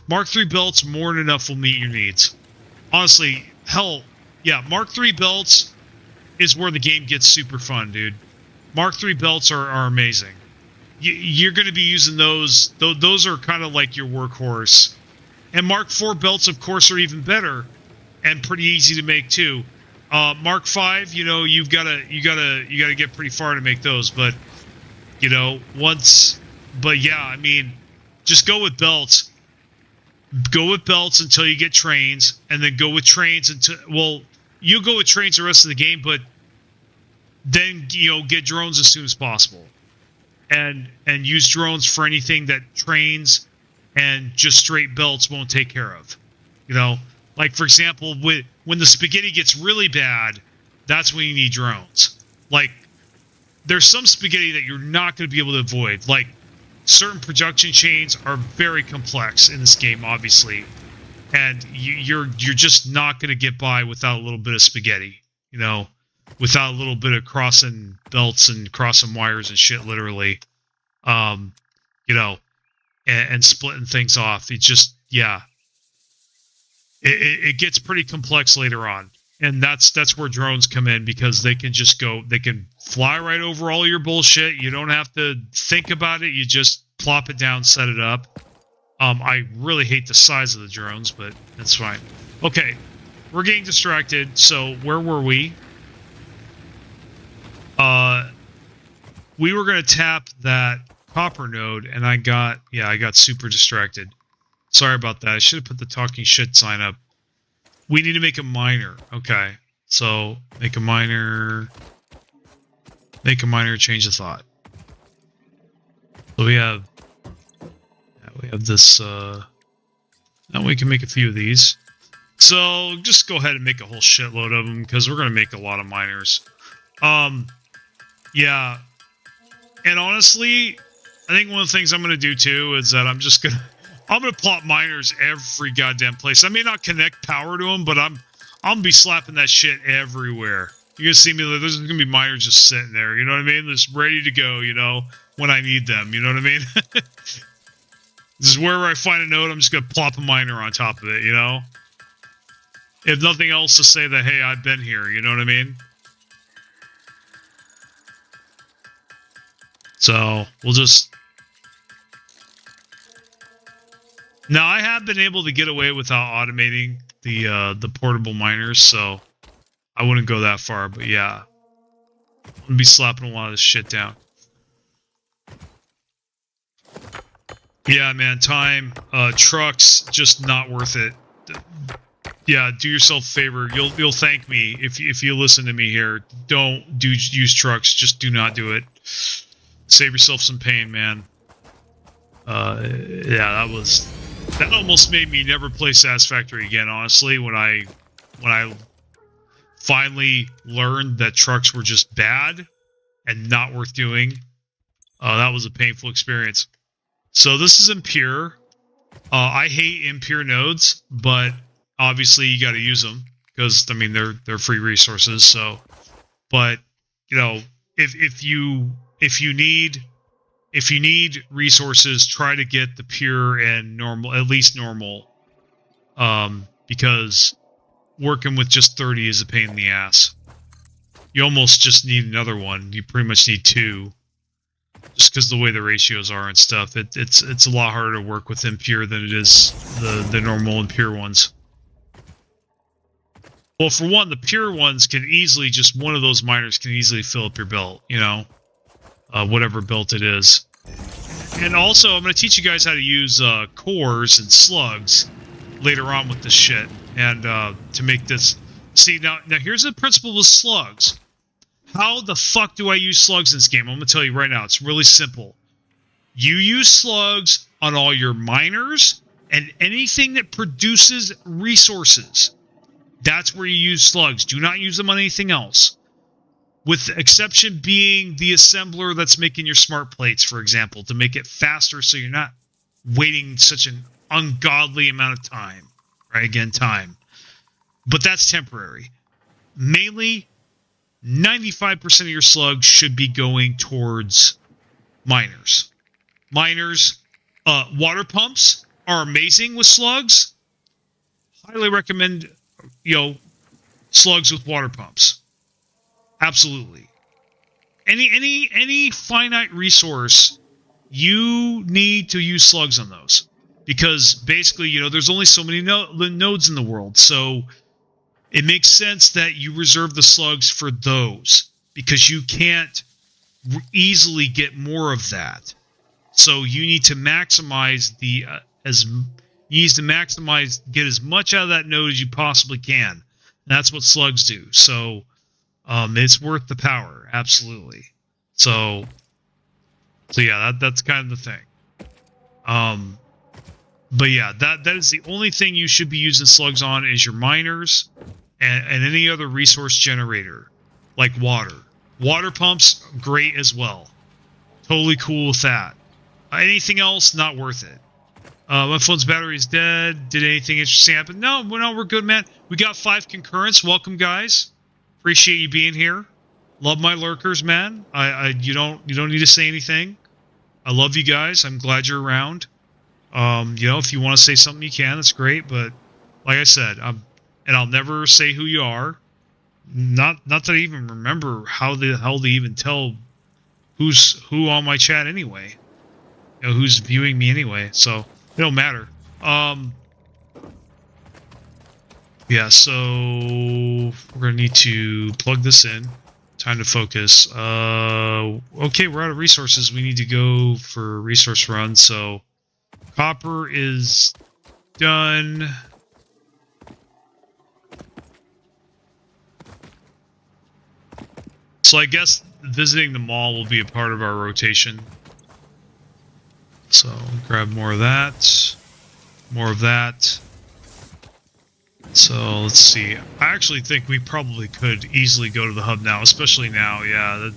Mark III belts, more than enough, will meet your needs. Honestly, hell, yeah, Mark III belts is where the game gets super fun, dude. Mark III belts are amazing. You're going to be using those. Those are kind of like your workhorse. And Mark IV belts, of course, are even better and pretty easy to make too. Mark V, you know, you gotta get pretty far to make those. But you know, but yeah, I mean, just go with belts. Go with belts until you get trains, and then go with trains until, well, you'll go with trains the rest of the game, but then, you know, get drones as soon as possible. And use drones for anything that trains and just straight belts won't take care of. You know, like, for example, when the spaghetti gets really bad, that's when you need drones. Like, there's some spaghetti that you're not going to be able to avoid. Like, certain production chains are very complex in this game, obviously. And you're just not going to get by without a little bit of spaghetti, you know, without a little bit of crossing belts and crossing wires and shit, literally, you know, and splitting things off. It just, yeah, it gets pretty complex later on. And that's where drones come in, because they can just go, they can fly right over all your bullshit. You don't have to think about it. You just plop it down, set it up. I really hate the size of the drones, but that's fine. Okay, we're getting distracted. So where were we? We were going to tap that copper node, and I got super distracted. Sorry about that. I should have put the talking shit sign up. We need to make a miner. Okay, so make a miner, change of thought. So we have this, now we can make a few of these. So just go ahead and make a whole shitload of them, because we're going to make a lot of miners. Yeah. And honestly, I think one of the things I'm going to do too is that I'm going to plop miners every goddamn place. I may not connect power to them, but I'm going to be slapping that shit everywhere. You're going to see me, there's going to be miners just sitting there, you know what I mean? Just ready to go, you know, when I need them, you know what I mean? This is wherever I find a node, I'm just going to plop a miner on top of it, you know? If nothing else, to say that, hey, I've been here, you know what I mean? So, we'll just... Now, I have been able to get away without automating the portable miners, so I wouldn't go that far, but yeah. I'm going to be slapping a lot of this shit down. Yeah, man, time, trucks, just not worth it. Yeah, do yourself a favor. You'll thank me if you listen to me here. Don't use trucks. Just do not do it. Save yourself some pain, man. Yeah, that almost made me never play Satisfactory again, honestly, when I finally learned that trucks were just bad and not worth doing. That was a painful experience. So this is impure. I hate impure nodes, but obviously you got to use them, because I mean they're free resources. So, but you know, if you need resources, try to get the pure and normal, at least normal, because working with just 30 is a pain in the ass. You almost just need another one. You pretty much need two, just because the way the ratios are and stuff. It's a lot harder to work with impure than it is the normal and pure ones. Well, for one, the pure ones can easily, just one of those miners can easily fill up your belt, you know, whatever belt it is. And also, I'm going to teach you guys how to use cores and slugs later on with this shit, and to make this. See, now here's the principle with slugs. How the fuck do I use slugs in this game? I'm going to tell you right now. It's really simple. You use slugs on all your miners and anything that produces resources. That's where you use slugs. Do not use them on anything else. With the exception being the assembler that's making your smart plates, for example, to make it faster so you're not waiting such an ungodly amount of time. Right? Again, time. But that's temporary. Mainly, 95% of your slugs should be going towards miners. Miners, water pumps are amazing with slugs. Highly recommend, slugs with water pumps. Absolutely. Any finite resource, you need to use slugs on those. Because basically, there's only so many nodes in the world. So it makes sense that you reserve the slugs for those. Because you can't easily get more of that. So you need to maximize get as much out of that node as you possibly can. And that's what slugs do. So it's worth the power, absolutely. So yeah, that's kind of the thing. But yeah, that is the only thing you should be using slugs on is your miners and any other resource generator, like water. Water pumps, great as well. Totally cool with that. Anything else, not worth it. My phone's battery is dead. Did anything interesting happen? No, we're good, man. We got 5 concurrents. Welcome, guys. Appreciate you being here. Love my lurkers, man. You don't need to say anything. I love you guys. I'm glad you're around. If you want to say something, you can. That's great. But like I said, I'll never say who you are. Not that I even remember how the hell to even tell who's who on my chat anyway. Who's viewing me anyway. So it don't matter. Yeah, so we're gonna need to plug this in. Time to focus. Okay, we're out of resources. We need to go for resource run. So copper is done. So I guess visiting the mall will be a part of our rotation. So grab more of that. More of that. So let's see. I actually think we probably could easily go to the hub now, especially now. Yeah.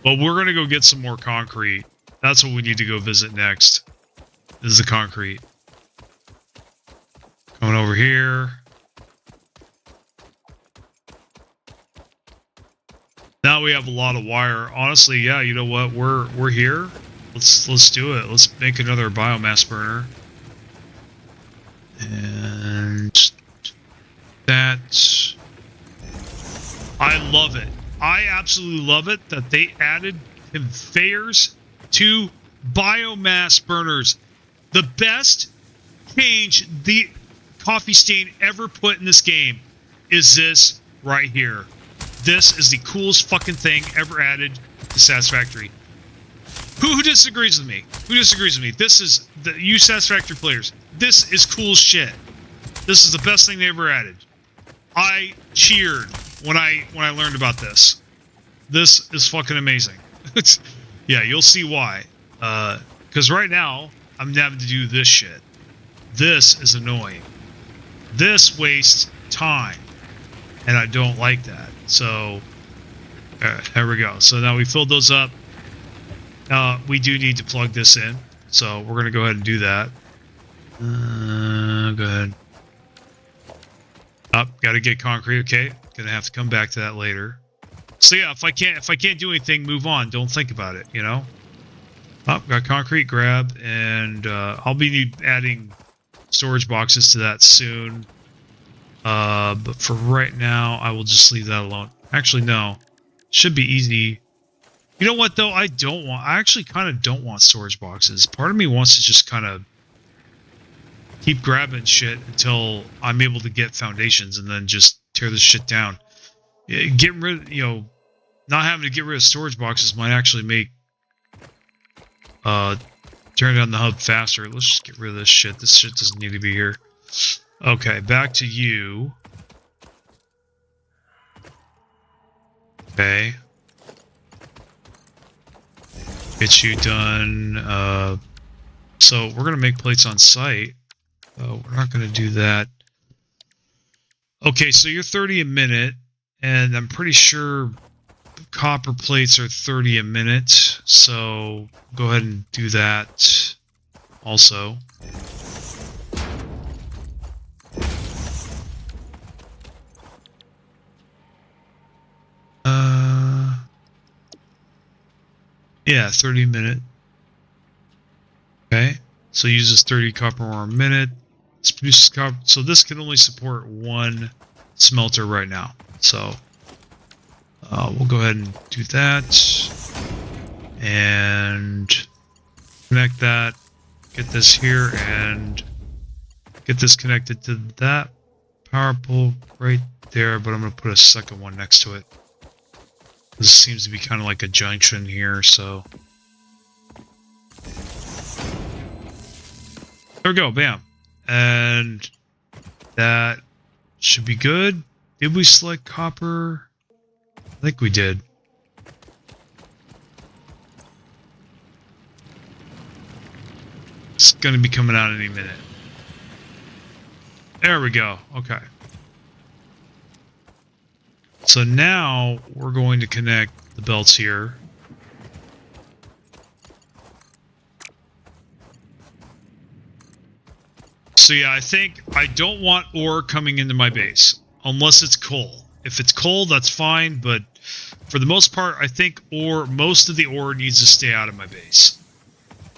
But we're going to go get some more concrete. That's what we need to go visit next. This is the concrete. Coming over here. Now we have a lot of wire. Honestly, yeah, you know what? We're here. Let's do it. Let's make another biomass burner. And that, I love it. I absolutely love it that they added conveyors to biomass burners. The best change the coffee stain ever put in this game is this right here. This is the coolest fucking thing ever added to Satisfactory. Who disagrees with me? Who disagrees with me? This is you Satisfactory players. This is cool as shit. This is the best thing they ever added. I cheered when I learned about this. This is fucking amazing. Yeah, you'll see why. Because right now I'm having to do this shit. This is annoying. This wastes time, and I don't like that. So there we go. So now we filled those up. We do need to plug this in, so we're gonna go ahead and do that. Go ahead. Gotta get concrete. Okay, gonna have to come back to that later. So yeah, if I can't do anything, move on. Don't think about it. Got concrete. Grab, and I'll be adding storage boxes to that soon. But for right now, I will just leave that alone. Actually, no, should be easy. You know what though? I actually kind of don't want storage boxes. Part of me wants to just kind of keep grabbing shit until I'm able to get foundations and then just tear this shit down. Getting rid, not having to get rid of storage boxes might actually make turn down the hub faster. Let's just get rid of this shit. This shit doesn't need to be here. Okay, back to you. Okay. Get you done. So we're gonna make plates on site. We're not gonna do that. Okay, so you're 30 a minute, and I'm pretty sure copper plates are 30 a minute. So go ahead and do that. also. Yeah, 30-minute. Okay, so uses 30 copper ore a minute. This produces copper, so this can only support one smelter right now. So we'll go ahead and do that and connect that. Get this here and get this connected to that power pole right there. But I'm going to put a second one next to it. This seems to be kind of like a junction here, so. There we go, bam. And that should be good. Did we select copper? I think we did. It's going to be coming out any minute. There we go. Okay. So now we're going to connect the belts here. So yeah, I think I don't want ore coming into my base unless it's coal. If it's coal, that's fine, but for the most part, I think most of the ore needs to stay out of my base.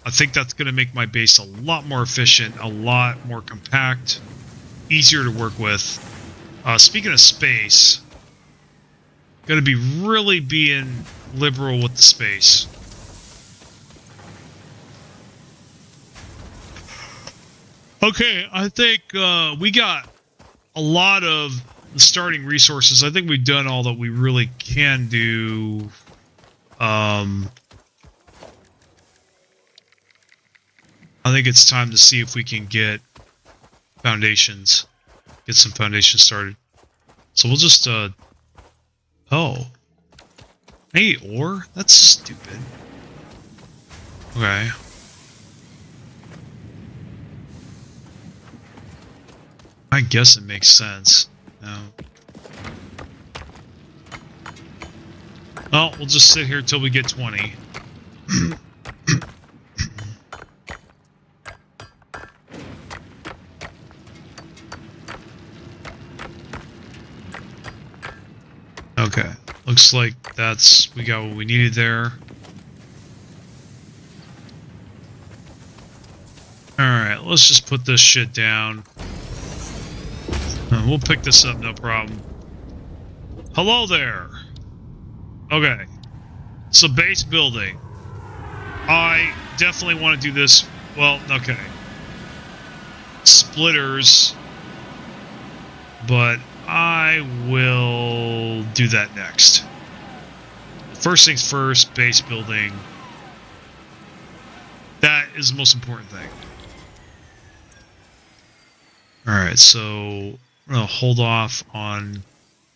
I think that's going to make my base a lot more efficient, a lot more compact, easier to work with. Speaking of space, going to be really being liberal with the space. Okay, I think we got a lot of the starting resources. I think we've done all that we really can do. I think it's time to see if we can get foundations. Get some foundations started. So we'll just, oh. Hey, ore? That's stupid. Okay. I guess it makes sense. No. Well, we'll just sit here till we get 20. Okay, looks like we got what we needed there. Alright, let's just put this shit down. We'll pick this up, no problem. Hello there! Okay, so base building. I definitely want to do this. Well, okay. Splitters. But I will do that next. First things first, base building. That is the most important thing. Alright, so I'm going to hold off on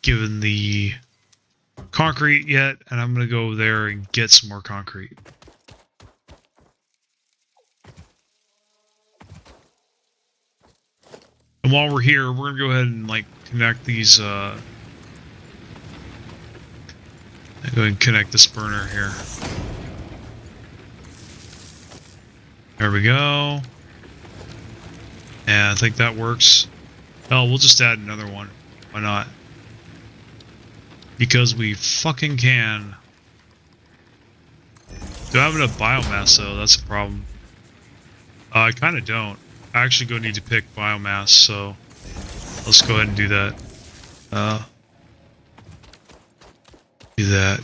giving the concrete yet, and I'm going to go there and get some more concrete. And while we're here, we're going to go ahead and connect these, go ahead and connect this burner here. There we go. And I think that works. Oh, we'll just add another one. Why not? Because we fucking can. Do I have enough biomass though? That's a problem. I kind of don't. I actually go need to pick biomass, so let's go ahead and do that. Do that.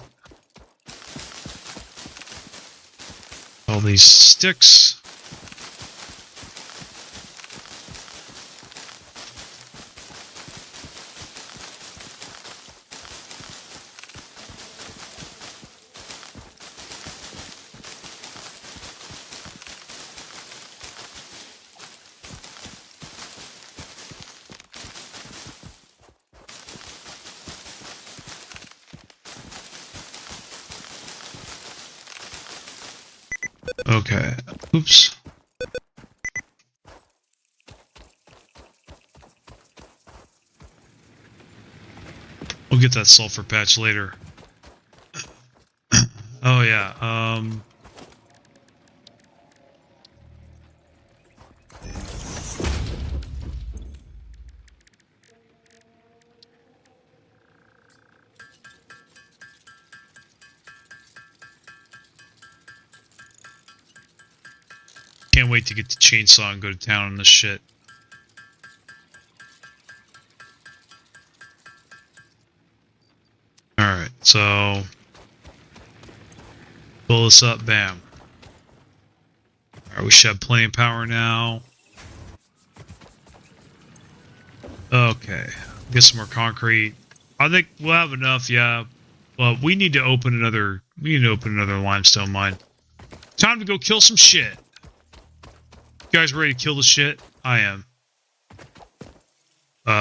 All these sticks. Okay. Oops. We'll get that sulfur patch later. Oh yeah. can't wait to get to chainsaw and go to town on this shit. Alright, so pull this up, bam. Alright, we should have plenty of power now. Okay, get some more concrete. I think we'll have enough, yeah. But we need to open another limestone mine. Time to go kill some shit. You guys ready to kill the shit? I am.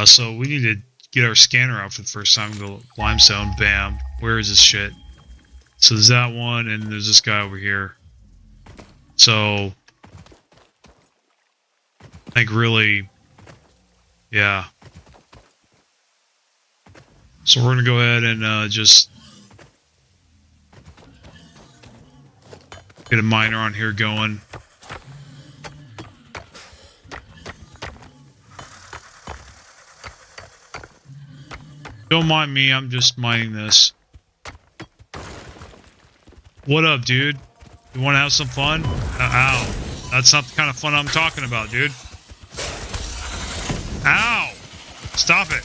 So we need to get our scanner out for the first time. Go limestone, bam. Where is this shit? So there's that one, and there's this guy over here. So I think really, yeah. So we're gonna go ahead and just get a miner on here going. Don't mind me, I'm just mining this. What up, dude? You want to have some fun? Ow. That's not the kind of fun I'm talking about, dude. Ow! Stop it.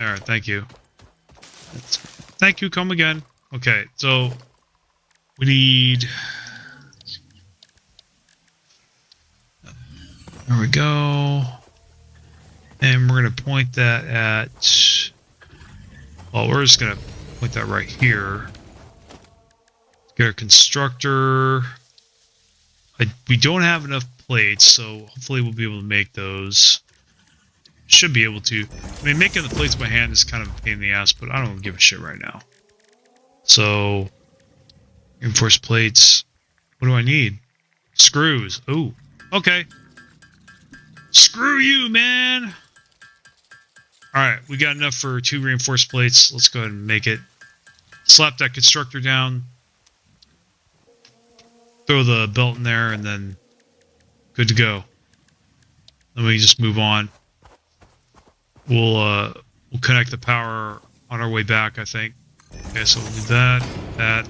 Alright, thank you. Thank you, come again. Okay, so we need... There we go. And we're going to point that at... Well, we're just going to point that right here. Get our constructor. We don't have enough plates, so hopefully we'll be able to make those. Should be able to. I mean, making the plates by hand is kind of a pain in the ass, but I don't give a shit right now. So, reinforce plates. What do I need? Screws. Ooh, okay. Screw you, man! Alright, we got enough for 2 reinforced plates. Let's go ahead and make it. Slap that constructor down. Throw the belt in there, and then good to go. Then we just move on. We'll connect the power on our way back, I think. Okay, so we'll do that,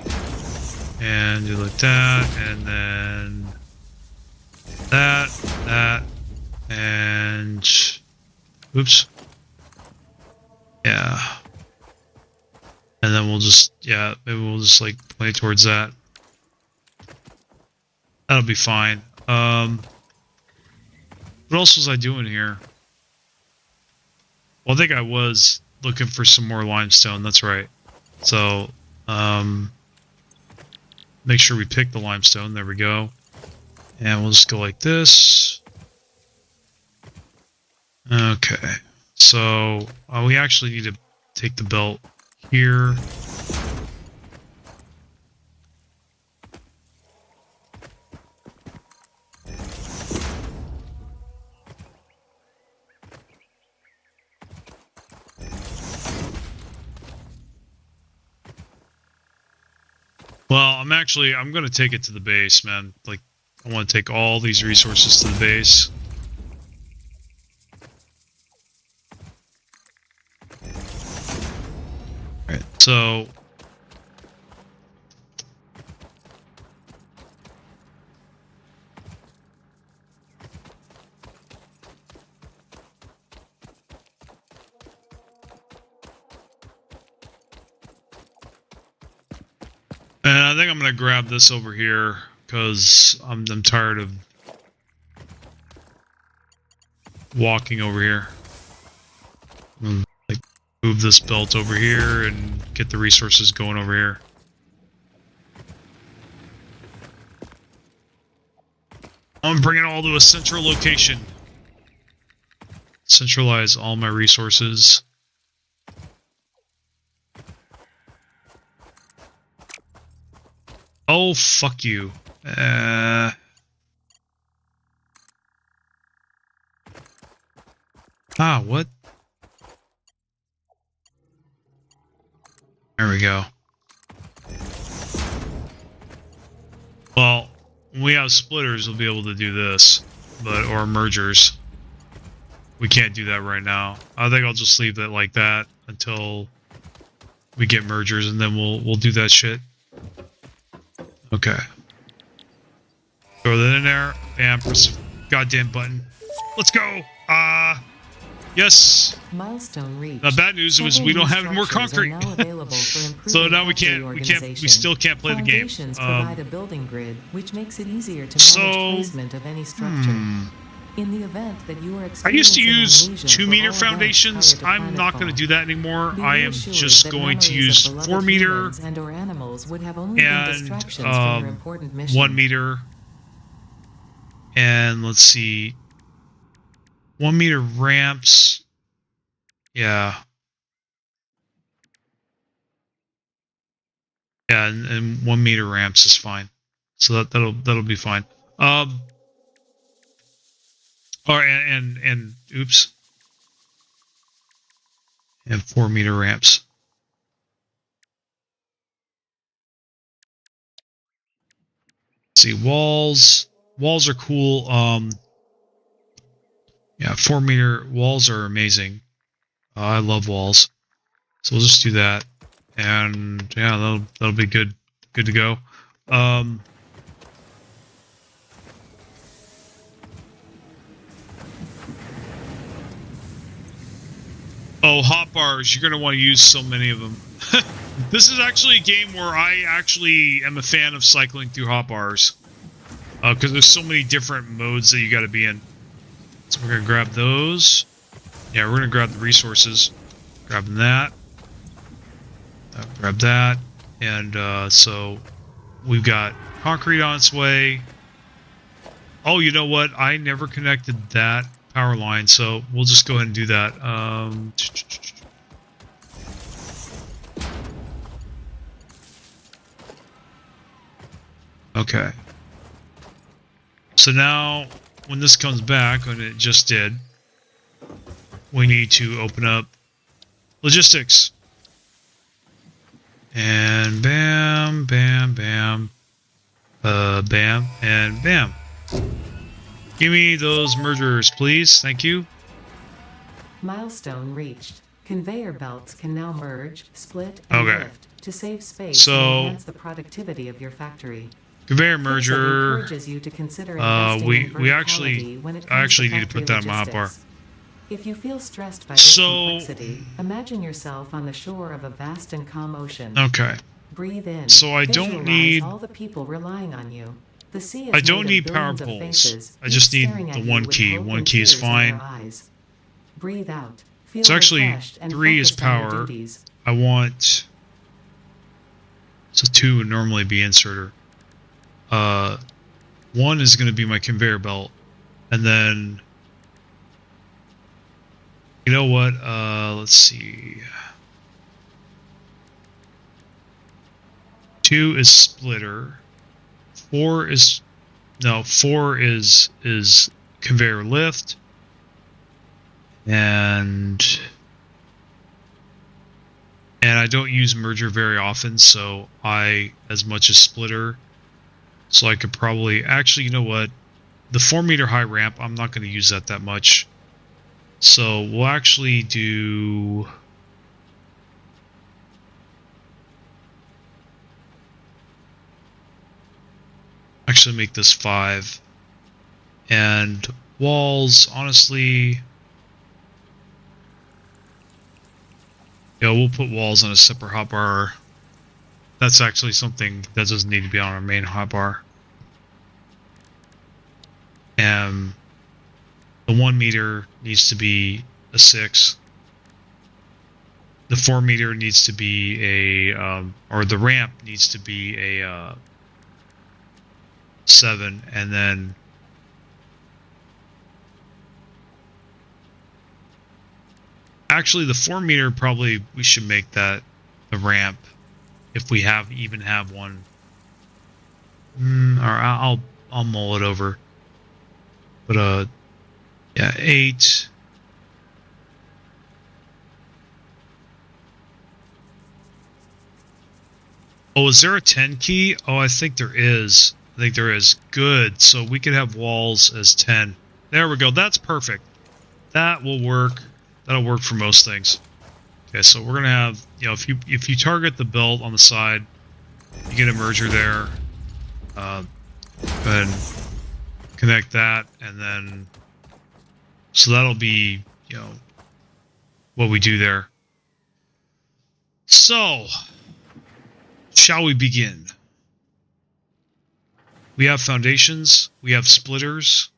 and do like that, and then that, and oops. Yeah. And then we'll just, yeah, maybe we'll just like play towards that. That'll be fine. What else was I doing here? Well, I think I was looking for some more limestone, that's right. So, make sure we pick the limestone, there we go. And we'll just go like this. Okay. So, we actually need to take the belt here. Well, I'm going to take it to the base, man. Like, I want to take all these resources to the base. Alright, so... And I think I'm going to grab this over here, because I'm tired of walking over here. Like, move this belt over here and get the resources going over here. I'm bringing it all to a central location. Centralize all my resources. Oh, fuck you. What? There we go. Well, when we have splitters, we'll be able to do this, or mergers. We can't do that right now. I think I'll just leave it like that until we get mergers, and then we'll do that shit. Okay. Throw that in there, Bam, press the goddamn button. Let's go! Yes! Milestone reached. The bad news was we don't have any more concrete. So now we still can't play the game. Foundations provide a building grid, which makes it easier to manage placement of any structure. In the event that you are I used to use amnesia 2 for meter all foundations. events prior to I'm not going to planetfall, do that anymore. be I am reassured just that going to memories use of 4 beloved meter humans and/or animals would have only been and distractions from your important mission. 1 meter. And let's see. 1 meter ramps. Yeah. Yeah, and 1 meter ramps is fine. So that'll be fine. Or and oops. And 4 meter ramps. Let's see, walls. Walls are cool. Yeah, 4 meter walls are amazing. I love walls. So we'll just do that. And yeah, that'll be good to go. Oh, hotbars. You're going to want to use so many of them. This is actually a game where I actually am a fan of cycling through hotbars. Because there's so many different modes that you got to be in. So we're going to grab those. Yeah, we're going to grab the resources. Grabbing that. Grab that. And so we've got concrete on its way. Oh, you know what? I never connected that power line, so we'll just go ahead and do that. Okay. So now, when this comes back, and it just did, we need to open up logistics. And bam, bam, bam. Bam, and bam. Give me those mergers, please. Thank you. Milestone reached. Conveyor belts can now merge, split, and lift to save space and enhance the productivity of your factory. Conveyor merger. Encourages you to consider investing in I actually need to put that in my hotbar. If you feel stressed by this complexity, imagine yourself on the shore of a vast and calm ocean. Okay. Breathe in. So I don't need all the people relying on you. The sea is I don't made of need power billions of poles. faces, I just need staring the at you one with key. hope One and key is tears in fine. their eyes. Breathe out. Feel So actually, refreshed and 3 is focused on your power. duties. I want. So 2 would normally be inserter. 1 is going to be my conveyor belt, and then. You know what? Let's see. 2 is splitter. 4 is conveyor lift. And I don't use merger very often, so as much as splitter. So I could probably actually, you know what? The 4 meter high ramp, I'm not going to use that much. So we'll actually do make this 5. And walls, honestly, yeah, we'll put walls on a separate hotbar. That's actually something that doesn't need to be on our main hotbar. And the 1 meter needs to be a 6. The 4 meter needs to be or the ramp needs to be a 7, and then actually the 4 meter probably we should make that the ramp if we even have one. Or I'll mull it over. But yeah, 8. Oh, is there a 10 key? Oh, I think there is. Good. So we could have walls as 10. There we go. That's perfect. That will work. That'll work for most things. Okay, so we're gonna have, if you target the belt on the side, you get a merger there. Go connect that, and then so that'll be, you know, what we do there. So, shall we begin? We have foundations, we have splitters.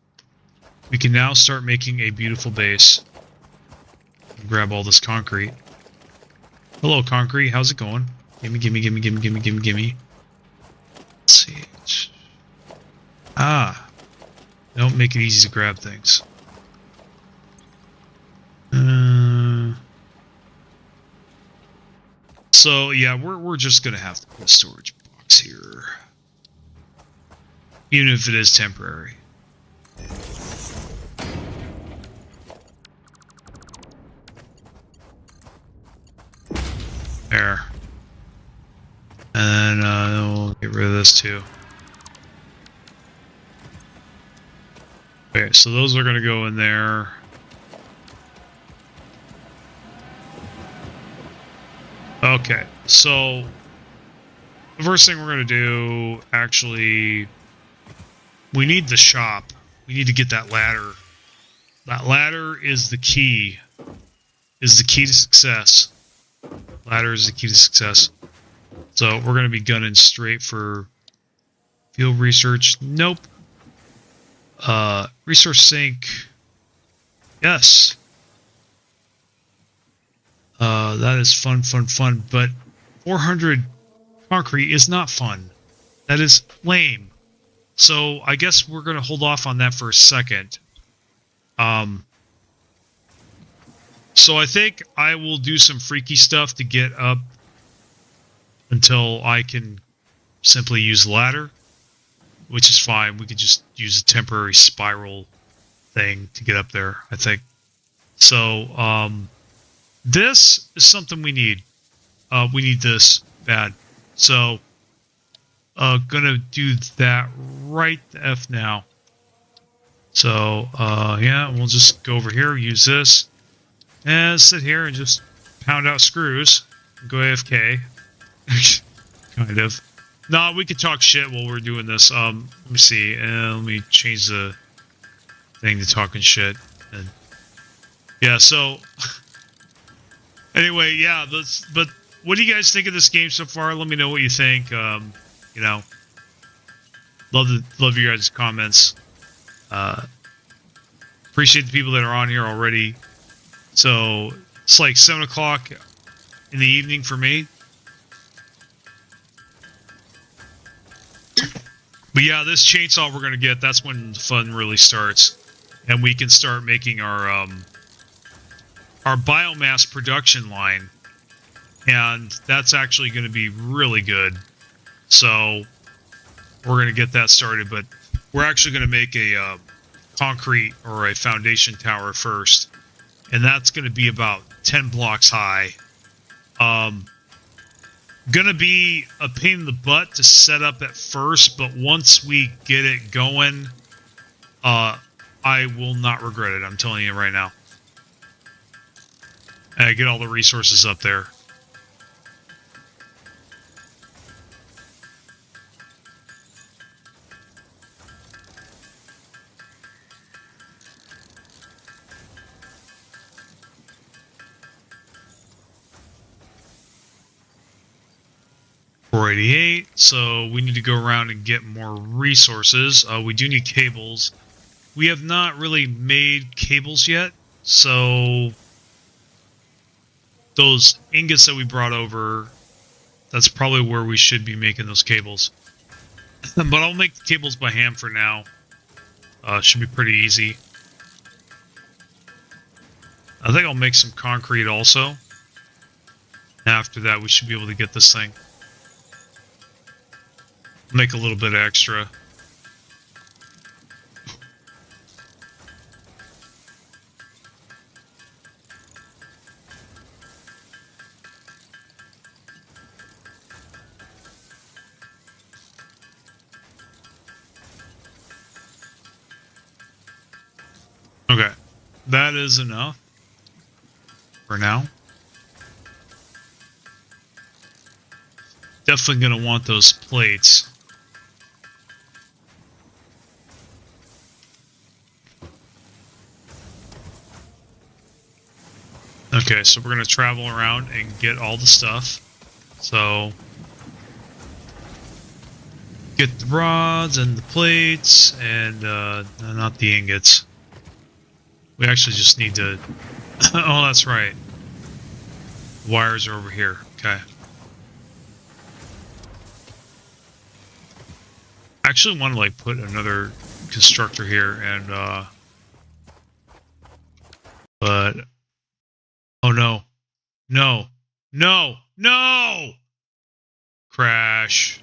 We can now start making a beautiful base. Grab all this concrete. Hello, concrete. How's it going? Gimme, gimme, gimme, gimme, gimme, gimme, gimme. Let's see. Ah. Don't make it easy to grab things. So, yeah, we're just going to have to put a storage box here. Even if it is temporary. There. And then we'll get rid of this too. Okay, so those are going to go in there. Okay, so the first thing we're going to do, actually, we need the shop. We need to get that ladder. That ladder is the key. Is the key to success. Ladder is the key to success. So we're going to be gunning straight for field research. Nope. Resource sink. Yes. That is fun, fun, fun. But 400 concrete is not fun. That is lame. So I guess we're going to hold off on that for a second. So I think I will do some freaky stuff to get up until I can simply use the ladder, which is fine. We could just use a temporary spiral thing to get up there, I think. So, this is something we need. We need this bad. So, gonna do that right the F now. So, yeah, we'll just go over here, use this, and sit here and just pound out screws. Go AFK. Kind of. No, we could talk shit while we're doing this. Let me see. Let me change the thing to talking shit. And yeah, so anyway, yeah, but what do you guys think of this game so far? Let me know what you think. You know, love your guys' comments. Appreciate the people that are on here already. So it's like 7 o'clock in the evening for me. But yeah, this chainsaw we're gonna get, that's when the fun really starts. And we can start making our biomass production line. And that's actually gonna be really good. So we're gonna get that started, but we're actually gonna make a concrete or a foundation tower first. And that's gonna be about 10 blocks high. Gonna be a pain in the butt to set up at first, but once we get it going, I will not regret it. I'm telling you right now. And get all the resources up there. .488, so we need to go around and get more resources. We do need cables. We have not really made cables yet, so those ingots that we brought over, that's probably where we should be making those cables. But I'll make the cables by hand for now. Should be pretty easy. I think I'll make some concrete also. After that, we should be able to get this thing. Make a little bit extra. Okay, that is enough for now. Definitely gonna want those plates. Okay, so we're gonna travel around and get all the stuff. So get the rods and the plates and not the ingots. We actually just need to. Oh, that's right. The wires are over here. Okay. I actually want to like put another constructor here and but oh no. No. No. No. Crash.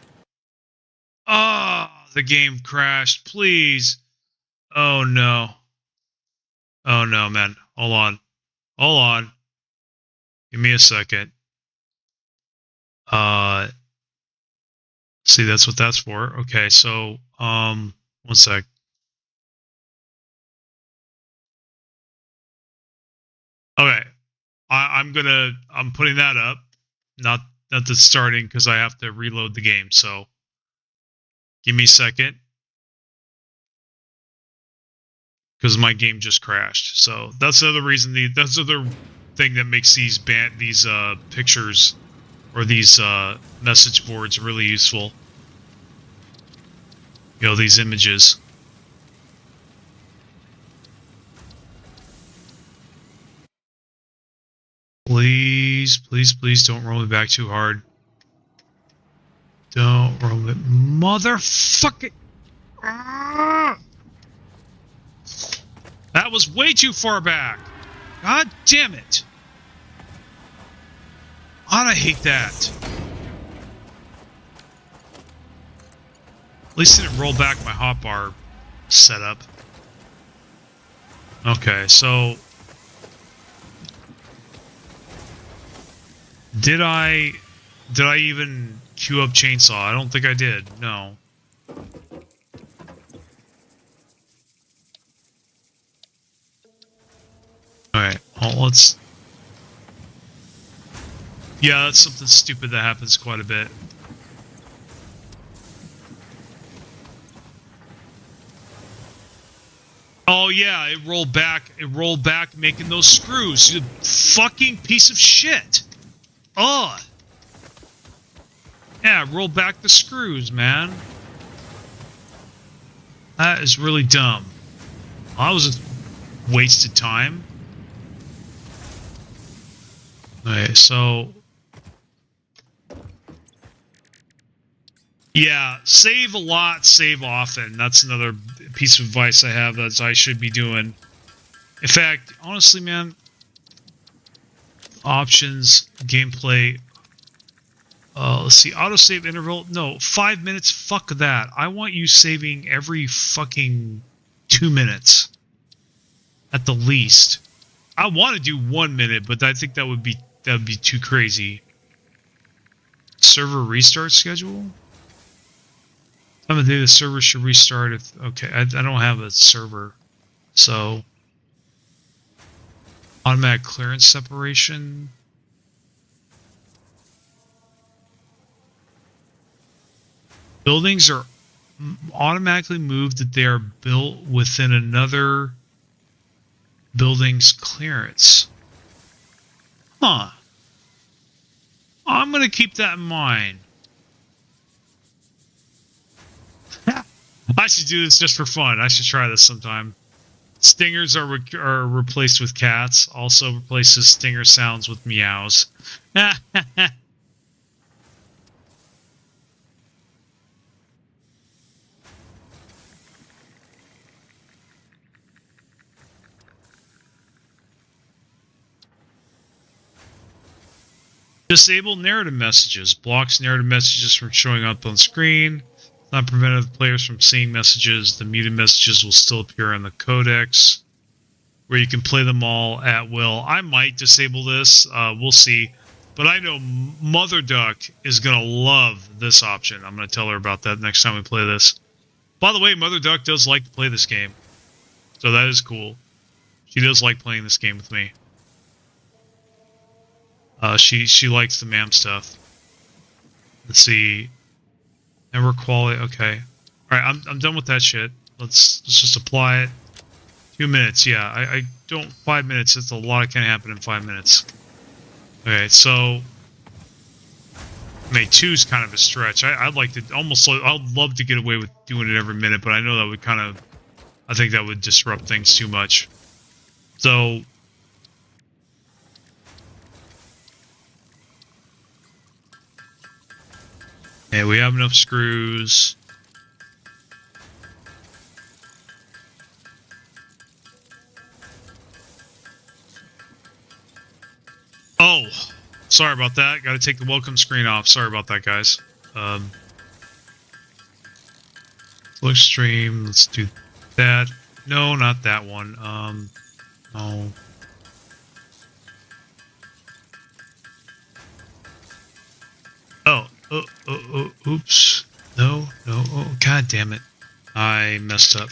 Ah, the game crashed. Please. Oh no. Oh no, man. Hold on. Hold on. Give me a second. See, that's what that's for. Okay, so one sec. Okay. I'm putting that up. Not the starting because I have to reload the game, so give me a second. Because my game just crashed. So that's the other reason that's the other thing that makes these pictures or these message boards really useful. You know, these images. Please, please, please don't roll me back too hard. Don't roll it. Motherfucking. Ah! That was way too far back. God damn it. I hate that. At least it didn't roll back my hotbar setup. Okay, so did I even queue up chainsaw? I don't think I did. No. Alright, well, let's... Yeah, that's something stupid that happens quite a bit. Oh yeah, it rolled back making those screws. You fucking piece of shit. Ugh. Yeah, roll back the screws, man. That is really dumb. That was just wasted time. Okay, so... Yeah, save a lot, save often. That's another piece of advice I have that I should be doing. In fact, honestly, man, options, gameplay, let's see, autosave interval. No, 5 minutes, fuck that. I want you saving every fucking 2 minutes. At the least. I want to do 1 minute, but I think that would be too crazy. Server restart schedule? Time of day the server should restart if... Okay, I don't have a server. So... Automatic clearance separation. Buildings are automatically moved if they are built within another building's clearance. Huh. I'm going to keep that in mind. I should do this just for fun. I should try this sometime. Stingers are replaced with cats. Also replaces stinger sounds with meows. Disable narrative messages. Blocks narrative messages from showing up on screen. Not prevented the players from seeing messages. The muted messages will still appear on the codex, where you can play them all at will. I might disable this. We'll see. But I know Mother Duck is going to love this option. I'm going to tell her about that next time we play this. By the way, Mother Duck does like to play this game. So that is cool. She does like playing this game with me. She likes the MAM stuff. Let's see. Network quality. Okay. All right. I'm done with that shit. Let's just apply it 2 minutes, yeah. I don't... 5 minutes, it's a lot can happen in 5 minutes. Okay, so... I mean, 2's kind of a stretch. I'd like to... I'd love to get away with doing it every minute, but I know that would kind of... I think that would disrupt things too much. So... Yeah, we have enough screws. Oh, sorry about that. Got to take the welcome screen off. Sorry about that, guys. Select stream. Let's do that. No, not that one. No. Oh, oops. No, oh, god damn it. I messed up.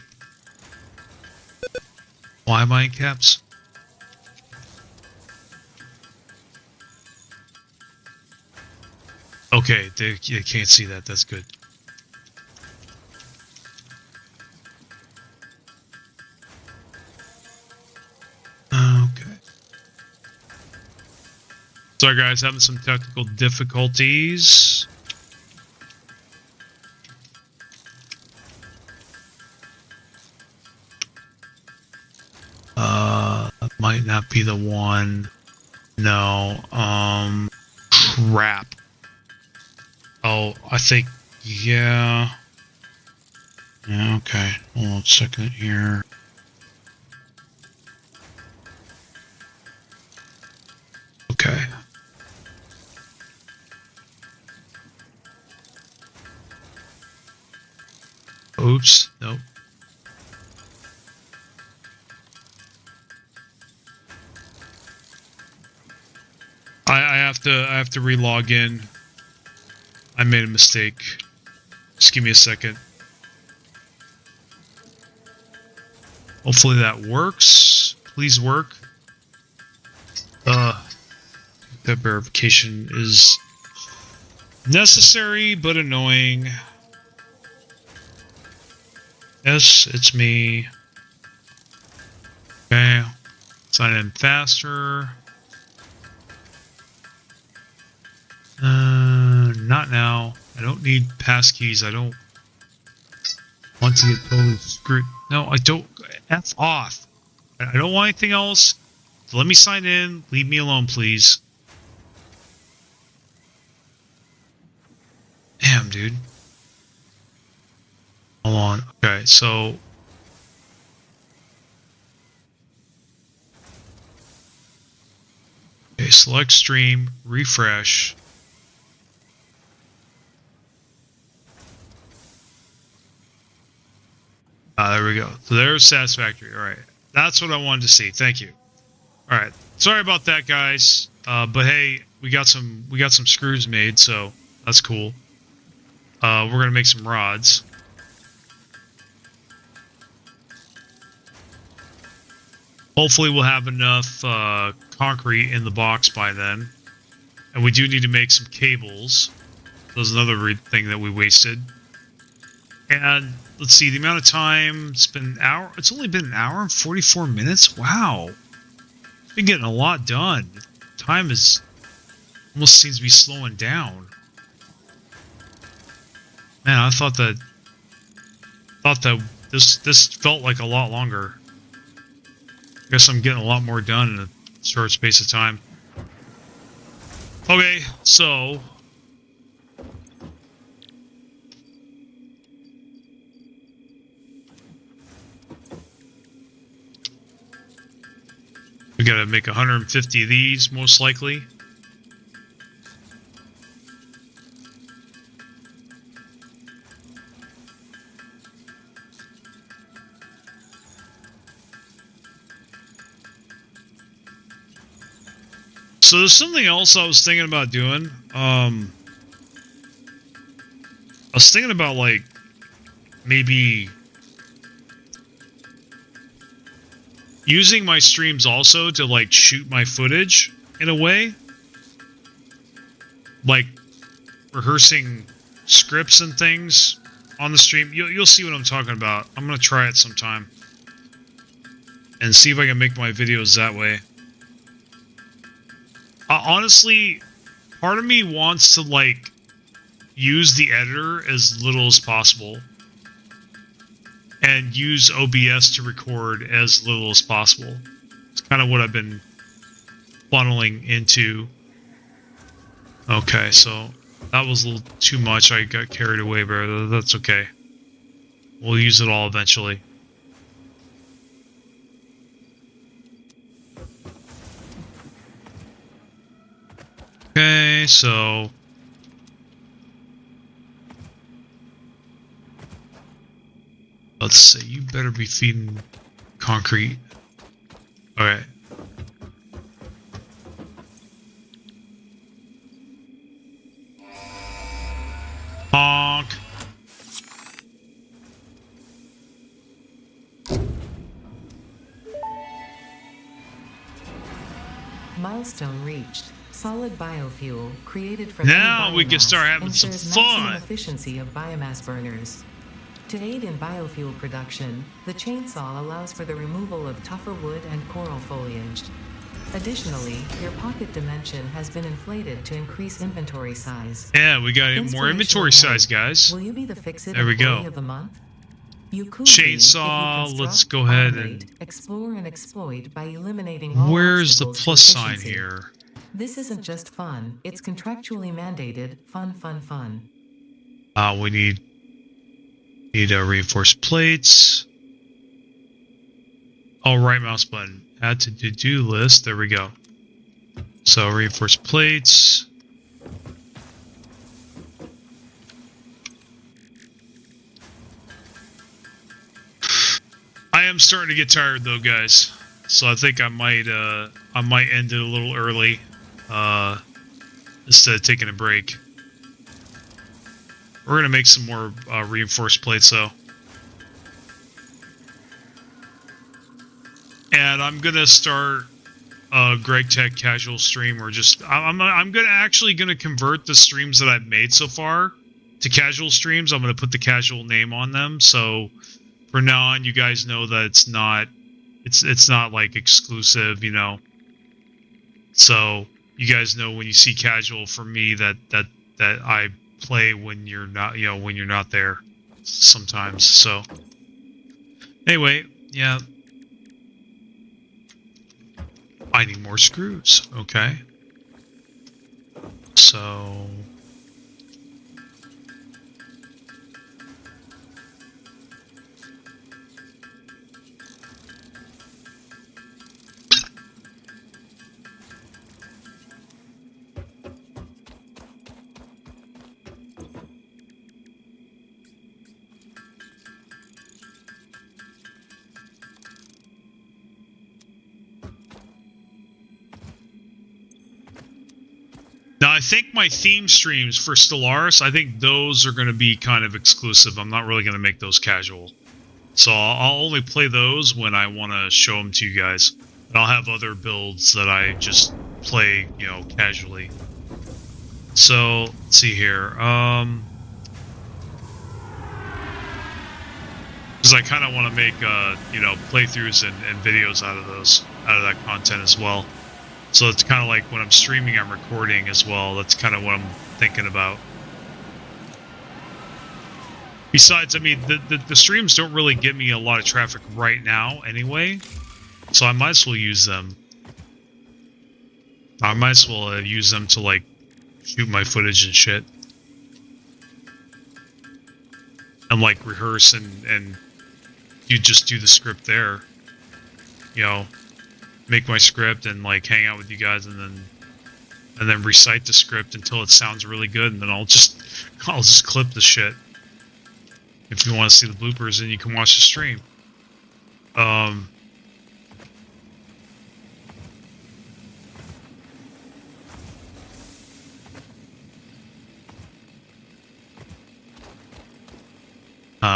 Why am I in caps? Okay, they can't see that. That's good. Okay. Sorry guys, having some technical difficulties. That might not be the one. No, crap. Oh, I think, yeah. Yeah, okay. Hold on a second here. Okay. Oops, nope. I have to re-log in. I made a mistake. Just give me a second. Hopefully that works. Please work. That verification is necessary but annoying. Yes, it's me. Okay. Sign in faster. Not now. I don't need passkeys. I don't want to get totally screwed. No, I don't. F off. I don't want anything else. So let me sign in. Leave me alone, please. Damn, dude. Hold on. Okay, so... Okay, select stream, refresh. There we go. So there's Satisfactory. All right. That's what I wanted to see. Thank you. All right. Sorry about that, guys. But hey, we got some screws made, so that's cool. We're gonna make some rods. Hopefully, we'll have enough concrete in the box by then. And we do need to make some cables. That's another thing that we wasted. And let's see, the amount of time, it's been an hour. It's only been an hour and 44 minutes. Wow. Been getting a lot done. Time is almost seems to be slowing down. Man, I thought that this felt like a lot longer. I guess I'm getting a lot more done in a short space of time. Okay, so we gotta make 150 of these, most likely. So there's something else I was thinking about doing. I was thinking about, like, maybe using my streams also to, like, shoot my footage in a way. Like, rehearsing scripts and things on the stream. You'll see what I'm talking about. I'm going to try it sometime. and see if I can make my videos that way. Honestly, part of me wants to like use the editor as little as possible and use OBS to record as little as possible. It's kind of what I've been funneling into. Okay, so that was a little too much. I got carried away, but that's okay. We'll use it all eventually. Okay, so let's say you better be feeding concrete. Okay. Honk. Milestone reached. Solid biofuel created from now we can start having some fun. Efficiency of biomass burners. To aid in biofuel production, the chainsaw allows for the removal of tougher wood and coral foliage. Additionally, your pocket dimension has been inflated to increase inventory size. Yeah, we got more inventory size, guys. Will you be the Fix-It there we Employee go. Of the month? You could chainsaw. Let's go ahead and explore and exploit by eliminating all where's the plus sign here? This isn't just fun, it's contractually mandated. Fun. We need reinforced plates. Oh, right mouse button. Add to to-do list. There we go. So reinforced plates. I am starting to get tired though, guys. So I think I might end it a little early. Instead of taking a break. We're gonna make some more reinforced plates though. And I'm gonna start a Greg Tech casual stream, or just I'm actually gonna convert the streams that I've made so far to casual streams. I'm gonna put the casual name on them, so for now on, you guys know that it's not like exclusive, you know. So you guys know when you see casual for me that I play when you're not, you know, when you're not there sometimes. So anyway, yeah. I need more screws. Okay. So now, I think my theme streams for Stellaris, I think those are going to be kind of exclusive. I'm not really going to make those casual. So I'll only play those when I want to show them to you guys. And I'll have other builds that I just play, you know, casually. So, let's see here. Because I kind of want to make, you know, playthroughs and videos out of that content as well. So it's kind of like when I'm streaming, I'm recording as well. That's kind of what I'm thinking about. Besides, I mean, the streams don't really give me a lot of traffic right now anyway. So I might as well use them. I might as well use them to, like, shoot my footage and shit. And, like, rehearse and you just do the script there. You know. Make my script and like hang out with you guys and then recite the script until it sounds really good, and then I'll just clip the shit. If you want to see the bloopers, then you can watch the stream.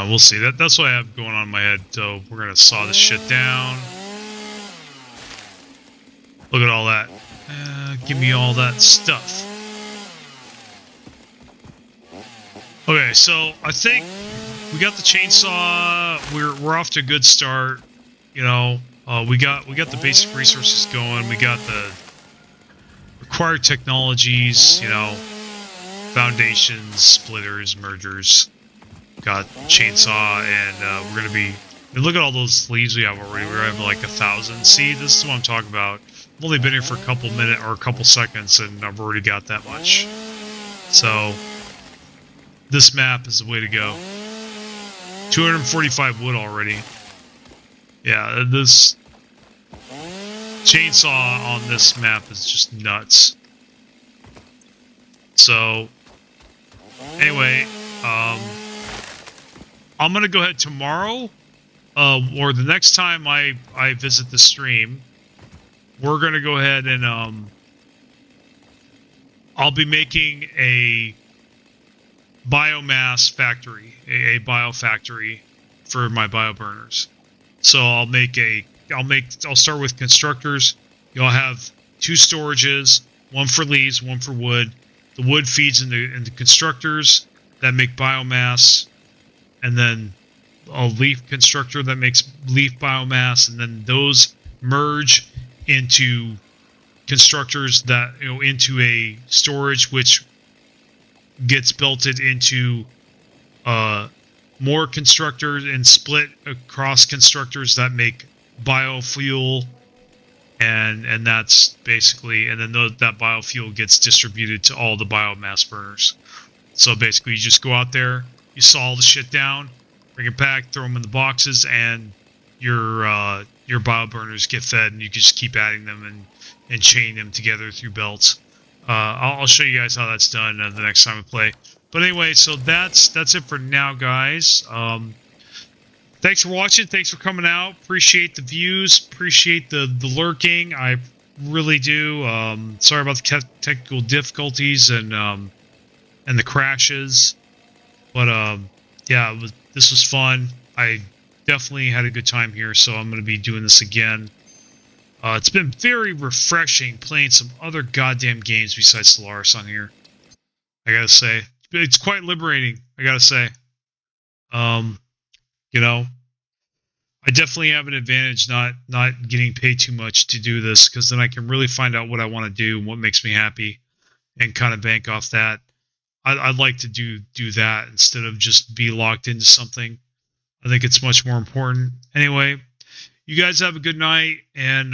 We'll see. That's what I have going on in my head. So we're gonna saw this shit down. Look at all that. Give me all that stuff. Okay, so I think we got the chainsaw. We're off to a good start. You know, We got the basic resources going. We got the required technologies, you know, foundations, splitters, mergers. Got chainsaw, and we're gonna be. Look at all those leads we have already. We're having like 1,000. See, this is what I'm talking about. I've only been here for a couple minutes or a couple seconds, and I've already got that much. So this map is the way to go. 245 wood already. Yeah, this chainsaw on this map is just nuts. So anyway, I'm gonna go ahead tomorrow, or the next time I visit the stream, we're gonna go ahead and I'll be making a biomass factory, a bio factory for my bio burners. So I'll start with constructors. You'll have 2 storages, one for leaves, one for wood. The wood feeds into constructors that make biomass, and then a leaf constructor that makes leaf biomass, and then those merge into constructors that, you know, into a storage which gets belted into more constructors and split across constructors that make biofuel, and that's basically, and then that biofuel gets distributed to all the biomass burners. So basically, you just go out there, you saw all the shit down, bring it back, throw them in the boxes, and your bio burners get fed, and you can just keep adding them and chain them together through belts. I'll show you guys how that's done the next time we play. But anyway, so that's it for now, guys. Thanks for watching. Thanks for coming out. Appreciate the views. Appreciate the lurking. I really do. Sorry about the technical difficulties and the crashes. But yeah, this was fun. I definitely had a good time here, so I'm going to be doing this again. It's been very refreshing playing some other goddamn games besides Solaris on here. I gotta say, it's quite liberating. I gotta say, you know, I definitely have an advantage not getting paid too much to do this, because then I can really find out what I want to do and what makes me happy, and kind of bank off that. I'd like to do that instead of just be locked into something. I think it's much more important. Anyway, you guys have a good night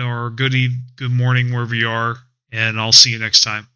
or good morning wherever you are, and I'll see you next time.